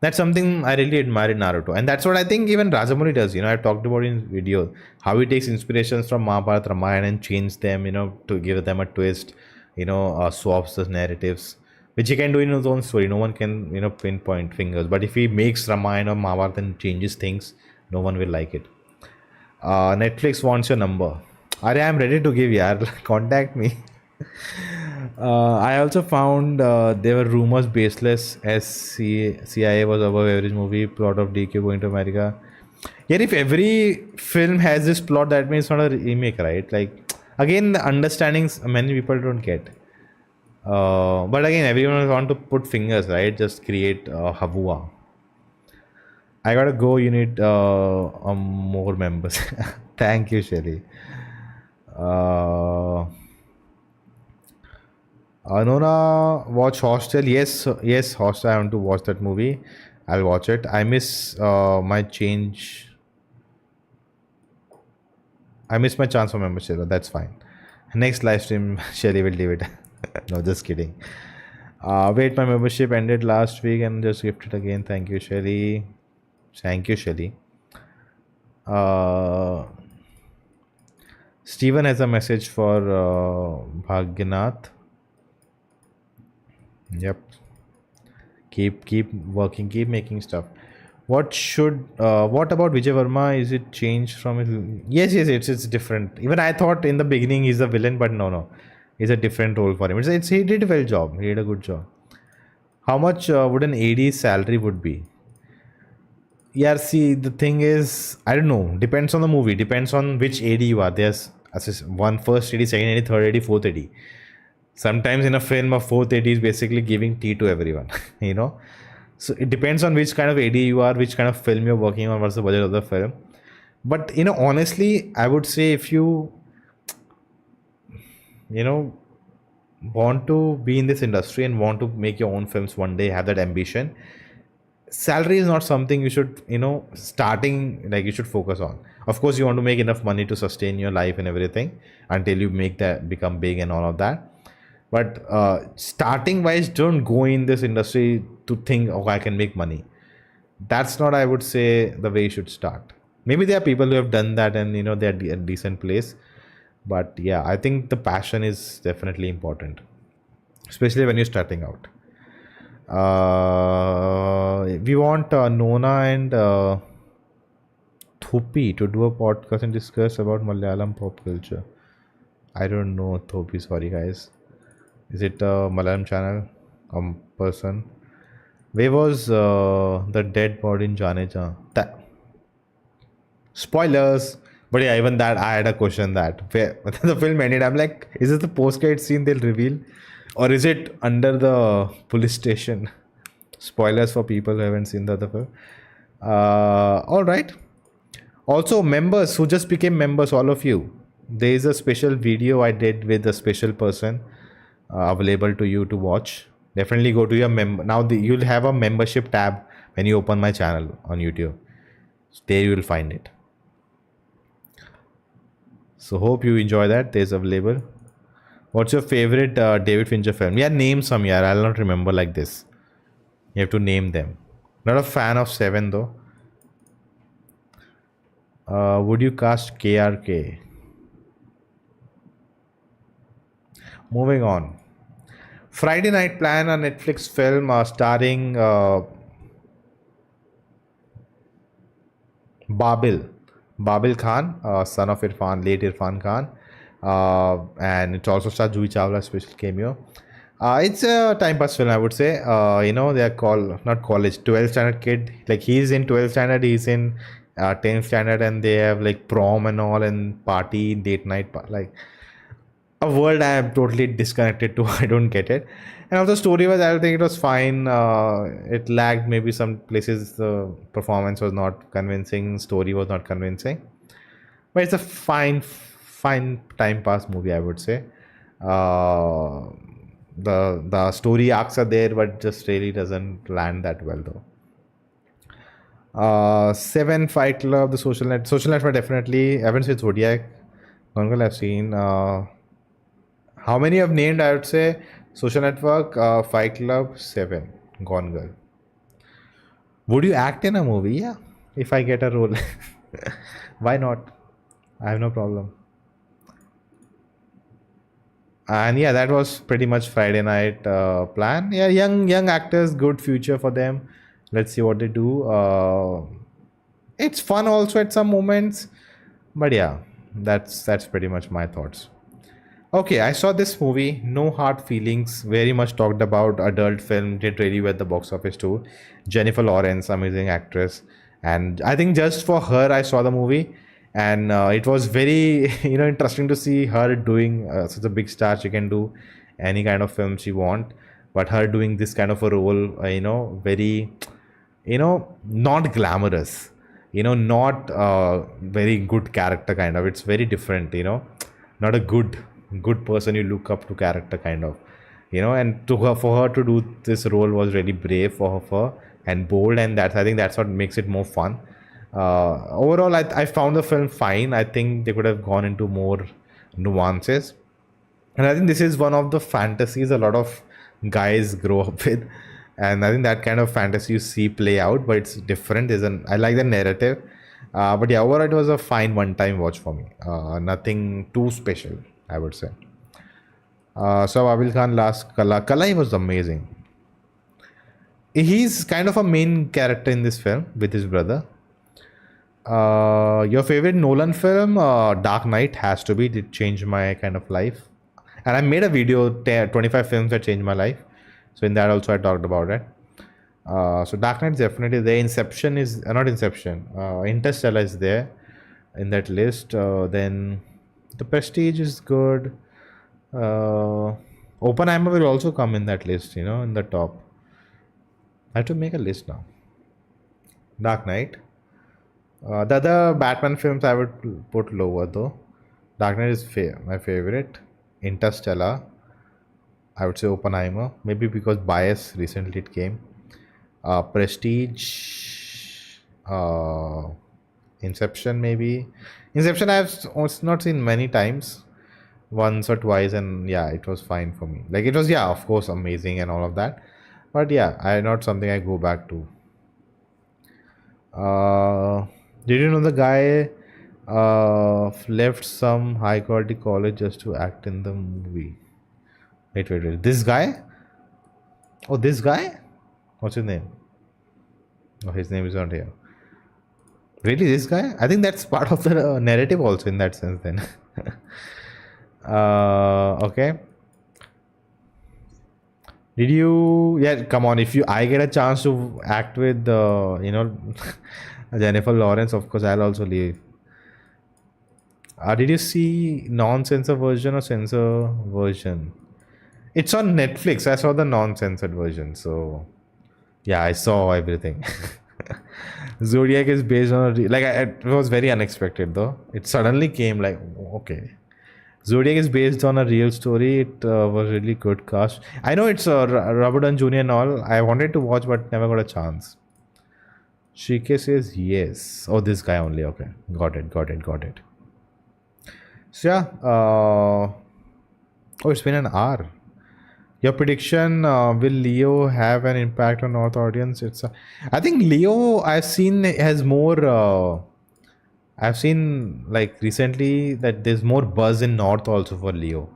That's something I really admire in Naruto, and that's what I think even Rajamouli does. I've talked about in video how he takes inspirations from Mahabharata, Ramayana, and change them, to give them a twist. Swaps the narratives, which he can do in his own story. No one can, pinpoint fingers. But if he makes Ramayana or Mahabharata and changes things, no one will like it. Netflix wants your number. Are I'm ready to give yaar. Contact me. I also found there were rumors baseless as CIA was above average movie plot of DQ going to America. Yet if every film has this plot, that means it's not a remake, right? Like again, the understandings many people don't get. But again, everyone want to put fingers, right? Just create habua. I gotta go. You need more members. Thank you, Shelly. Nona, watch Hostel. Yes, Hostel. I want to watch that movie. I'll watch it. I miss my change. I miss my chance for membership. But that's fine. Next live stream, Shelly will leave it. No, just kidding. Wait, my membership ended last week and just gifted again. Thank you, Shelly. Thank you, Shelly. Steven has a message for Bhagyanath. Yep. Keep working. Keep making stuff. What about Vijay Verma? Is it changed from his? Yes. It's different. Even I thought in the beginning he's a villain, but no. It's a different role for him. He did a well job. He did a good job. How much would an AD's salary would be? Yeah, see, the thing is, I don't know. Depends on the movie. Depends on which AD you are. There's one first AD, second AD, third AD, fourth AD. Sometimes in a film, a fourth AD is basically giving tea to everyone. So it depends on which kind of AD you are, which kind of film you're working on, what's the budget of the film. But honestly, I would say if you want to be in this industry and want to make your own films one day, have that ambition, salary is not something you should starting like you should focus on. Of course you want to make enough money to sustain your life and everything until you make that become big and all of that, but starting wise, don't go in this industry to think, oh, I can make money. That's not, I would say, the way you should start. Maybe there are people who have done that and they're at a decent place, but yeah, I think the passion is definitely important, especially when you're starting out. We want Nona and Thopi to do a podcast and discuss about Malayalam pop culture. I don't know Thopi, sorry guys. Is it a Malayalam channel? Person? Where was the dead body in Jaane Jaan? Spoilers! But yeah, even that, I had a question that where the film ended, I'm like, is it the post-credit scene they'll reveal? Or is it under the police station? Spoilers for people who haven't seen the other film. Alright. Also, members who just became members, all of you. There is a special video I did with a special person available to you to watch. Definitely go to your member. Now you'll have a membership tab when you open my channel on YouTube. So there you will find it. So hope you enjoy that. There's available. What's your favorite David Fincher film? Yeah, name some. Yeah, I'll not remember like this. You have to name them. Not a fan of Seven though. Would you cast KRK? Moving on. Friday night plan, a Netflix film starring Babil Khan, son of Irfan, late Irfan Khan. And it also stars Juhi Chawla, special cameo. It's a time pass film, I would say. They are called, not college, 12th standard kid. Like he's in 12th standard, he's in 10th standard, and they have like prom and all, and party, date night, like a world I am totally disconnected to. I don't get it. And of the story was, I think it was fine. It lagged maybe some places. The performance was not convincing. Story was not convincing. But it's a fine time pass movie, I would say. Uh, the story arcs are there, but just really doesn't land that well though. Seven, Fight Club, the Social Network definitely. I haven't seen Zodiac. Gone I've seen. How many I've named? I would say Social Network, Fight Club, Seven, Gone Girl. Would you act in a movie? Yeah, if I get a role. Why not? I have no problem. And yeah, that was pretty much Friday night plan. Yeah, young actors, good future for them. Let's see what they do. It's fun also at some moments, but yeah, that's pretty much my thoughts. Okay, I saw this movie, No Hard Feelings, very much talked about adult film, did really well at the box office too. Jennifer Lawrence, amazing actress, and I think just for her, I saw the movie, and it was very interesting to see her doing such a big star. She can do any kind of film she want, but her doing this kind of a role, very not glamorous, not very good character kind of. It's very different, not a good person you look up to character kind of, and to her, for her to do this role was really brave for her and bold, and that's, I think that's what makes it more fun. Overall, I found the film fine. I think they could have gone into more nuances, and I think this is one of the fantasies a lot of guys grow up with. And I think that kind of fantasy you see play out, but it's different. I like the narrative. But yeah, overall, it was a fine one time watch for me. Nothing too special, I would say. So Abil Khan last Kala. Kala was amazing. He's kind of a main character in this film with his brother. Your favorite Nolan film, Dark Knight, has to be. It changed my kind of life. And I made a video, 25 films that changed my life. So in that also I talked about it. So Dark Knight is definitely there. Inception is not Inception. Interstellar is there in that list. Then The Prestige is good. Oppenheimer will also come in that list. In the top. I have to make a list now. Dark Knight. The other Batman films I would put lower though. Dark Knight is my favorite. Interstellar. I would say Oppenheimer. Maybe because bias recently it came. Prestige. Inception maybe. Inception I've not seen many times. Once or twice, and yeah, it was fine for me. Like, it was, yeah, of course, amazing and all of that. But yeah, not something I go back to. Did you know the guy left some high quality college just to act in the movie? Wait. This guy? Oh, this guy? What's his name? Oh, his name is not here. Really, this guy? I think that's part of the narrative also in that sense then. Okay. Did you? Yeah, come on. If I get a chance to act with, Jennifer Lawrence, of course, I'll also leave. Did you see non-censor version or censor version? It's on Netflix. I saw the non-censored version. So, yeah, I saw everything. Zodiac is based on it was very unexpected though. It suddenly came like, okay. Zodiac is based on a real story. It was really good cast. I know it's Robert Downey Jr. and all. I wanted to watch but never got a chance. Shike says yes. Oh, this guy only. Okay, got it. So yeah. Oh, it's been an hour. Your prediction, will Leo have an impact on North audience? I think Leo, I've seen, has more. I've seen like recently that there's more buzz in North also for Leo.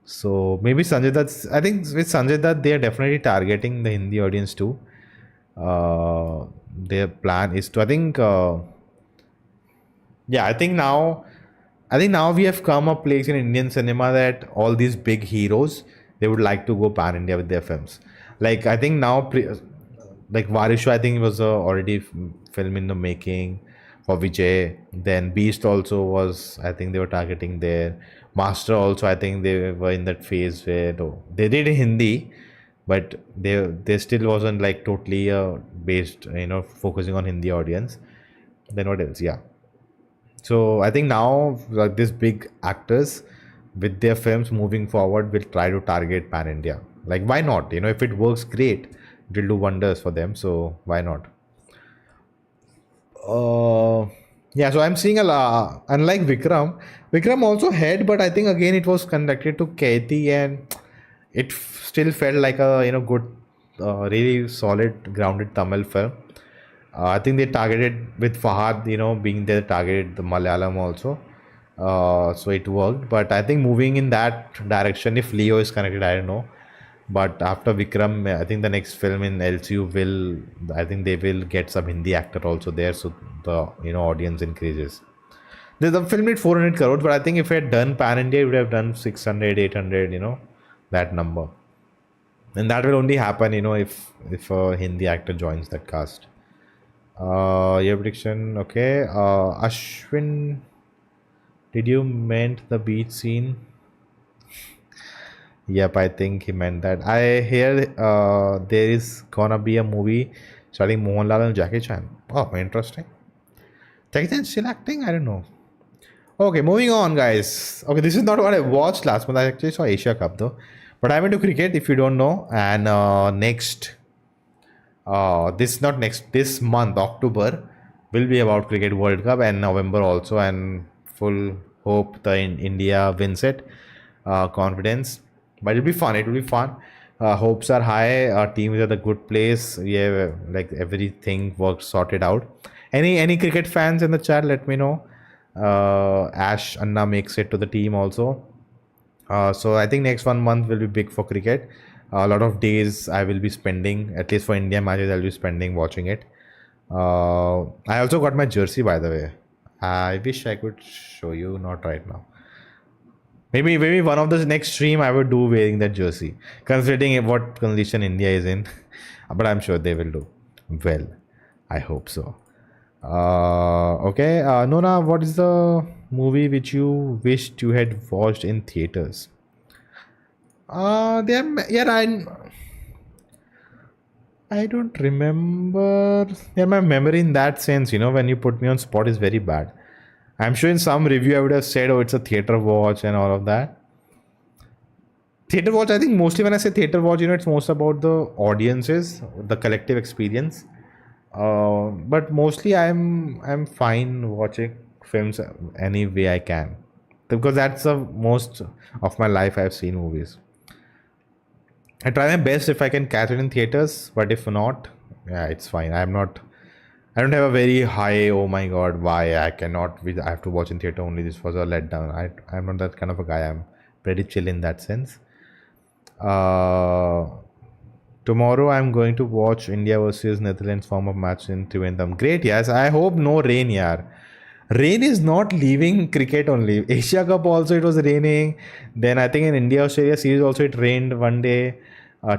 So maybe Sanjay Dutt. I think with Sanjay Dutt, they are definitely targeting the Hindi audience too. Their plan is to. I think now we have come a place in Indian cinema that all these big heroes, they would like to go pan India with their films. Like, I think now, like Varishu, I think it was already film in the making for Vijay. Then Beast also was, I think they were targeting there. Master also, I think they were in that phase where they did Hindi, but they still wasn't like totally based, focusing on Hindi audience. Then what else? Yeah. So I think now like these big actors with their films moving forward will try to target pan India. Like why not? If it works, great. It will do wonders for them. So why not? Uh, yeah. So I'm seeing a lot. Unlike Vikram also had, but I think again it was conducted to Kaiti, and it still felt like a good, really solid, grounded Tamil film. I think they targeted with Fahad, being there, targeted the Malayalam also. So it worked. But I think moving in that direction, if Leo is connected, I don't know. But after Vikram, I think the next film in LCU I think they will get some Hindi actor also there. So the, audience increases. The film did 400 crores, but I think if it had done pan India, it would have done 600, 800, that number. And that will only happen, if a Hindi actor joins that cast. Your prediction, okay. Ashwin, did you meant the beach scene? Yep, I think he meant that. I hear there is gonna be a movie starring Mohanlal and Jackie Chan. Oh, interesting. Jackie Chan still acting? I don't know. Okay, moving on, guys. Okay, this is not what I watched last month. I actually saw Asia Cup though, but I'm into cricket. If you don't know, and this month October will be about Cricket World Cup, and November also, and full hope the India wins it. Confidence, but it'll be fun. It will be fun. Hopes are high. Our team is at a good place. Yeah, like everything works sorted out. Any cricket fans in the chat? Let me know. Ash Anna makes it to the team also. So I think next 1 month will be big for cricket. A lot of days I will be spending, at least for India matches, I'll be spending watching it. I also got my jersey, by the way. I wish I could show you, not right now. Maybe one of the next stream I would do wearing that jersey, considering what condition India is in. But I'm sure they will do well. I hope so. Okay, Nona, what is the movie which you wished you had watched in theaters? I don't remember. Yeah, my memory in that sense, when you put me on spot is very bad. I'm sure in some review I would have said, oh, it's a theater watch and all of that. Theater watch, I think mostly when I say theater watch, it's most about the audiences, the collective experience. But mostly I'm fine watching films any way I can, because that's the most of my life I've seen movies. I try my best if I can catch it in theaters, but if not, yeah, it's fine. I don't have a very high, oh my god, why I cannot, I have to watch in theater only. This was a letdown. I'm not that kind of a guy. I'm pretty chill in that sense. Tomorrow I'm going to watch India versus Netherlands form of match in Trivandrum. Great, yes. I hope no rain, yaar. Rain is not leaving cricket only. Asia Cup also it was raining. Then I think in India Australia series also it rained one day,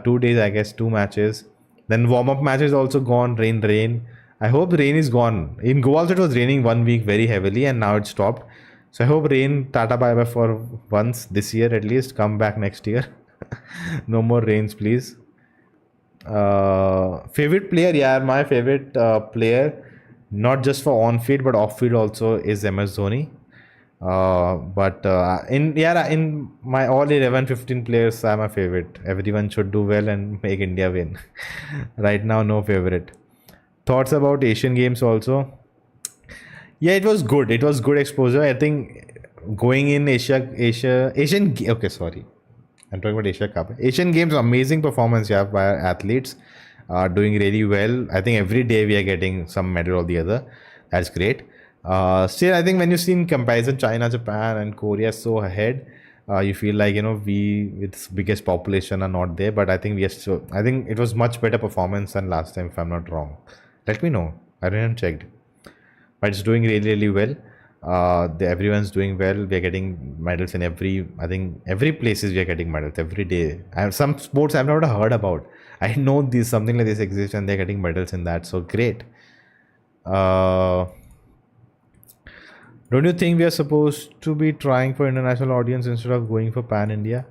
2 days I guess, 2 matches. Then warm up matches also gone. Rain. I hope rain is gone. In Goa also it was raining 1 week very heavily, and now it stopped. So I hope rain, tata bye bye for once this year at least. Come back next year. No more rains, please. Favorite player, yeah, my favorite player, not just for on field but off field also, is MS Dhoni. But in my all 11, 15 players are my favorite. Everyone should do well and make India win. Right now, no favorite. Thoughts about Asian Games also? Yeah, it was good. It was good exposure. I think going in okay, sorry. I'm talking about Asia Cup. Asian Games, amazing performance you have by our athletes, doing really well. I think every day we are getting some medal or the other. That's great. Still, I think when you see in comparison, China, Japan, and Korea so ahead, you feel like we with biggest population are not there. But I think we are so. I think it was much better performance than last time, if I'm not wrong. Let me know. I didn't checked, but it's doing really well. Everyone's doing well. We are getting medals in every places we are getting medals every day. And some sports I've never heard about. I know this something like this exists and they're getting medals in that. So great. Don't you think we are supposed to be trying for international audience instead of going for pan India?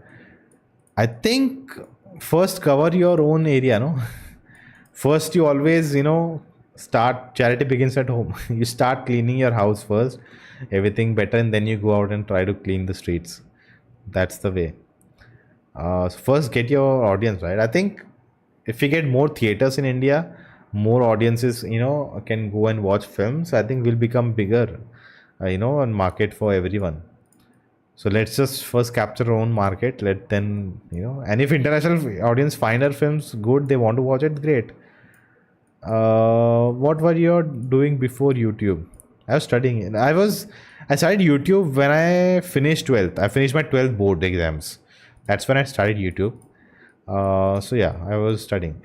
I think first cover your own area, no? First, you always, start charity begins at home. You start cleaning your house first, everything better, and then you go out and try to clean the streets. That's the way. First, get your audience right. I think if we get more theaters in India, more audiences, can go and watch films. I think we'll become bigger, and market for everyone. So let's just first capture our own market. Let then, and if international audience find our films good, they want to watch it, great. What were you doing before YouTube? I was studying. I started YouTube when I finished 12th. I finished my 12th board exams. That's when I started YouTube. So yeah, I was studying.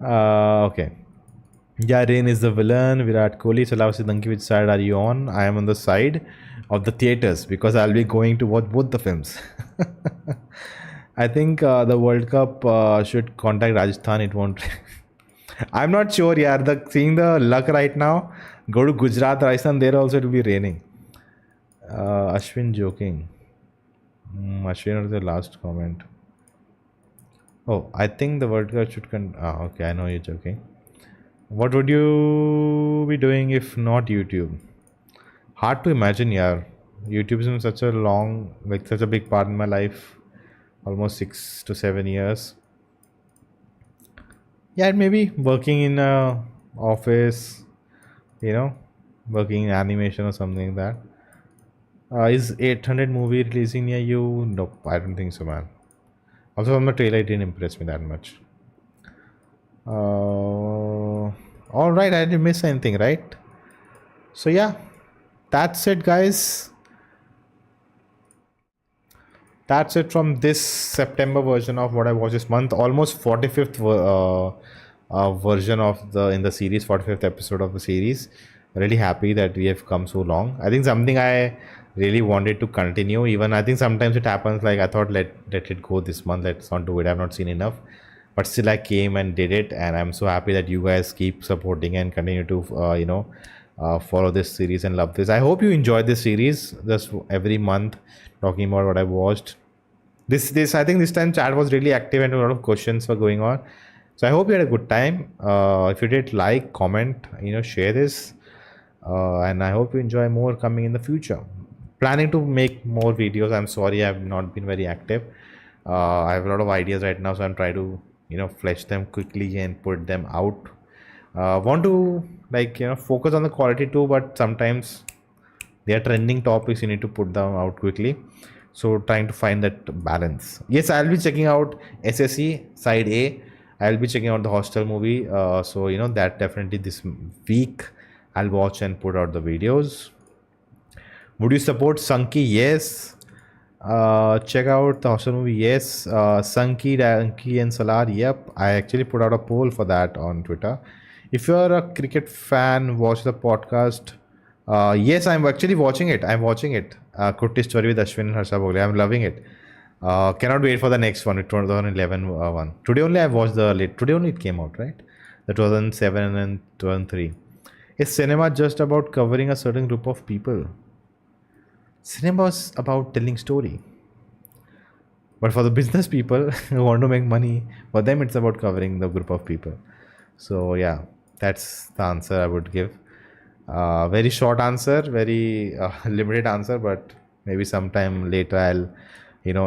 Okay. Yeah, Rain is the villain. Virat Kohli. Salav Sidanki, which side are you on? I am on the side of the theaters because I'll be going to watch both the films. I think the World Cup should contact Rajasthan. It won't. I'm not sure, yeah. Seeing the luck right now, go to Gujarat, Rajasthan, there also it will be raining. Ashwin joking. Ashwin was the last comment. Oh, I think the World Cup should okay, I know you're joking. What would you be doing if not YouTube? Hard to imagine, yeah. YouTube is in such a such a big part in my life. Almost 6 to 7 years. Yeah, maybe working in a office, you know, working in animation or something like that. Is 800 movie releasing near you? Nope, I don't think so, man. Also, from the trailer, it didn't impress me that much. All right, I didn't miss anything, right? So yeah, that's it, guys. That's it from this September version of what I watched this month. Almost 45th version of the series, 45th episode of the series. Really happy that we have come so long. I think something I really wanted to continue. Even I think sometimes it happens like I thought let it go this month. Let's not do it. I've not seen enough, but still I came and did it, and I'm so happy that you guys keep supporting and continue to follow this series and love this. I hope you enjoyed this series. Just every month talking about what I watched. This I think this time chat was really active and a lot of questions were going on. So I hope you had a good time. If you did, like, comment, share this, and I hope you enjoy more coming in the future. Planning to make more videos. I'm sorry I've not been very active. I have a lot of ideas right now, so I'm trying to flesh them quickly and put them out. Want to focus on the quality too, but sometimes they are trending topics, you need to put them out quickly. So trying to find that balance. Yes, I'll be checking out SSE side A. I'll be checking out the hostel movie. So that definitely this week I'll watch and put out the videos. Would you support Sanki? Yes. Check out the hostel movie. Yes. Sanki, Danki and Salar. Yep. I actually put out a poll for that on Twitter. If you're a cricket fan, watch the podcast. Yes, I'm actually watching it. I'm watching it. Kutti Story with Ashwin and Harsha Bhogle. I'm loving it. Cannot wait for the next one, 2011 one. Today only I watched today only it came out, right? The 2007 and 2003. Is cinema just about covering a certain group of people? Cinema is about telling story. But for the business people who want to make money, for them it's about covering the group of people. So yeah, that's the answer I would give. Very short answer, very limited answer, but maybe sometime later I'll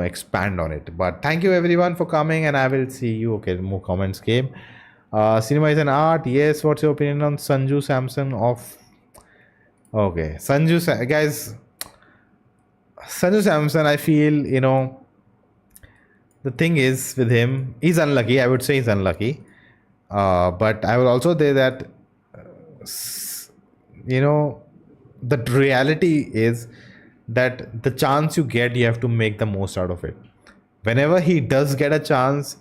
expand on it. But thank you everyone for coming, and I will see you. Okay, more comments came. Cinema is an art. Yes. What's your opinion on Sanju Samson of? Okay, guys. Sanju Samson, I feel the thing is with him, he's unlucky. I would say he's unlucky. But I will also say that the reality is that the chance you get, you have to make the most out of it. Whenever he does get a chance,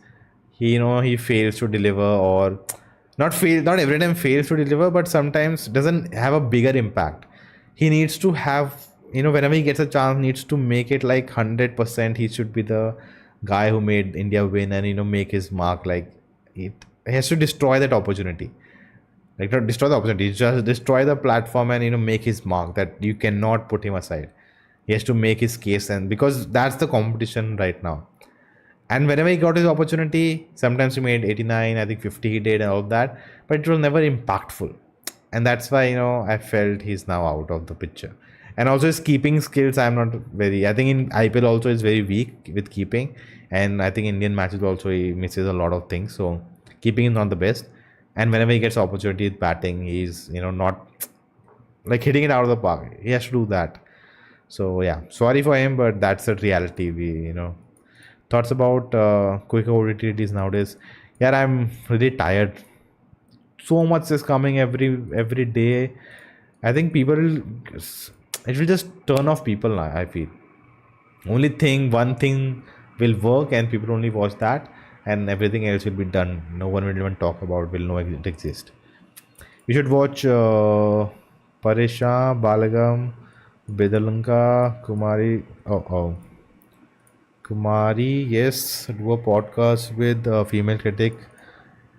he fails to deliver, or not every time fails to deliver, but sometimes doesn't have a bigger impact. He needs to have, whenever he gets a chance, needs to make it like 100%. He should be the guy who made India win and make his mark. Like it has to destroy that opportunity. Like not destroy the opportunity, just destroy the platform and make his mark, that you cannot put him aside. He has to make his case, and because that's the competition right now. And whenever he got his opportunity, sometimes he made 89, I think 50 he did and all of that, but it was never impactful. And that's why, I felt he's now out of the picture. And also his keeping skills, I'm not very, I think in IPL also is very weak with keeping. And I think Indian matches also he misses a lot of things. So keeping is not the best. And whenever he gets opportunity with batting, he's, not like hitting it out of the park. He has to do that. So yeah, sorry for him, but that's the reality. Thoughts about quick OTTs nowadays. Yeah, I'm really tired. So much is coming every day. I think people, it will just turn off people now. I feel one thing will work, and people only watch that, and everything else will be done. No one will even talk about. Will know it exist. You should watch Parisha, Balagam, Bedalanka, Kumari. Oh. Kumari, yes, do a podcast with a female critic.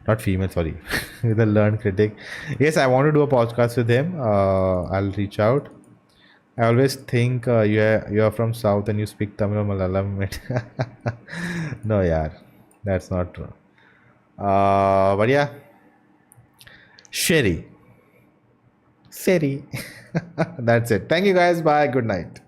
Not female, sorry, with a learned critic. Yes, I want to do a podcast with him. I'll reach out. I always think you are from South and you speak Tamil or Malayalam. No, yeah, that's not true. But yeah, Sherry. Sherry. That's it. Thank you guys. Bye. Good night.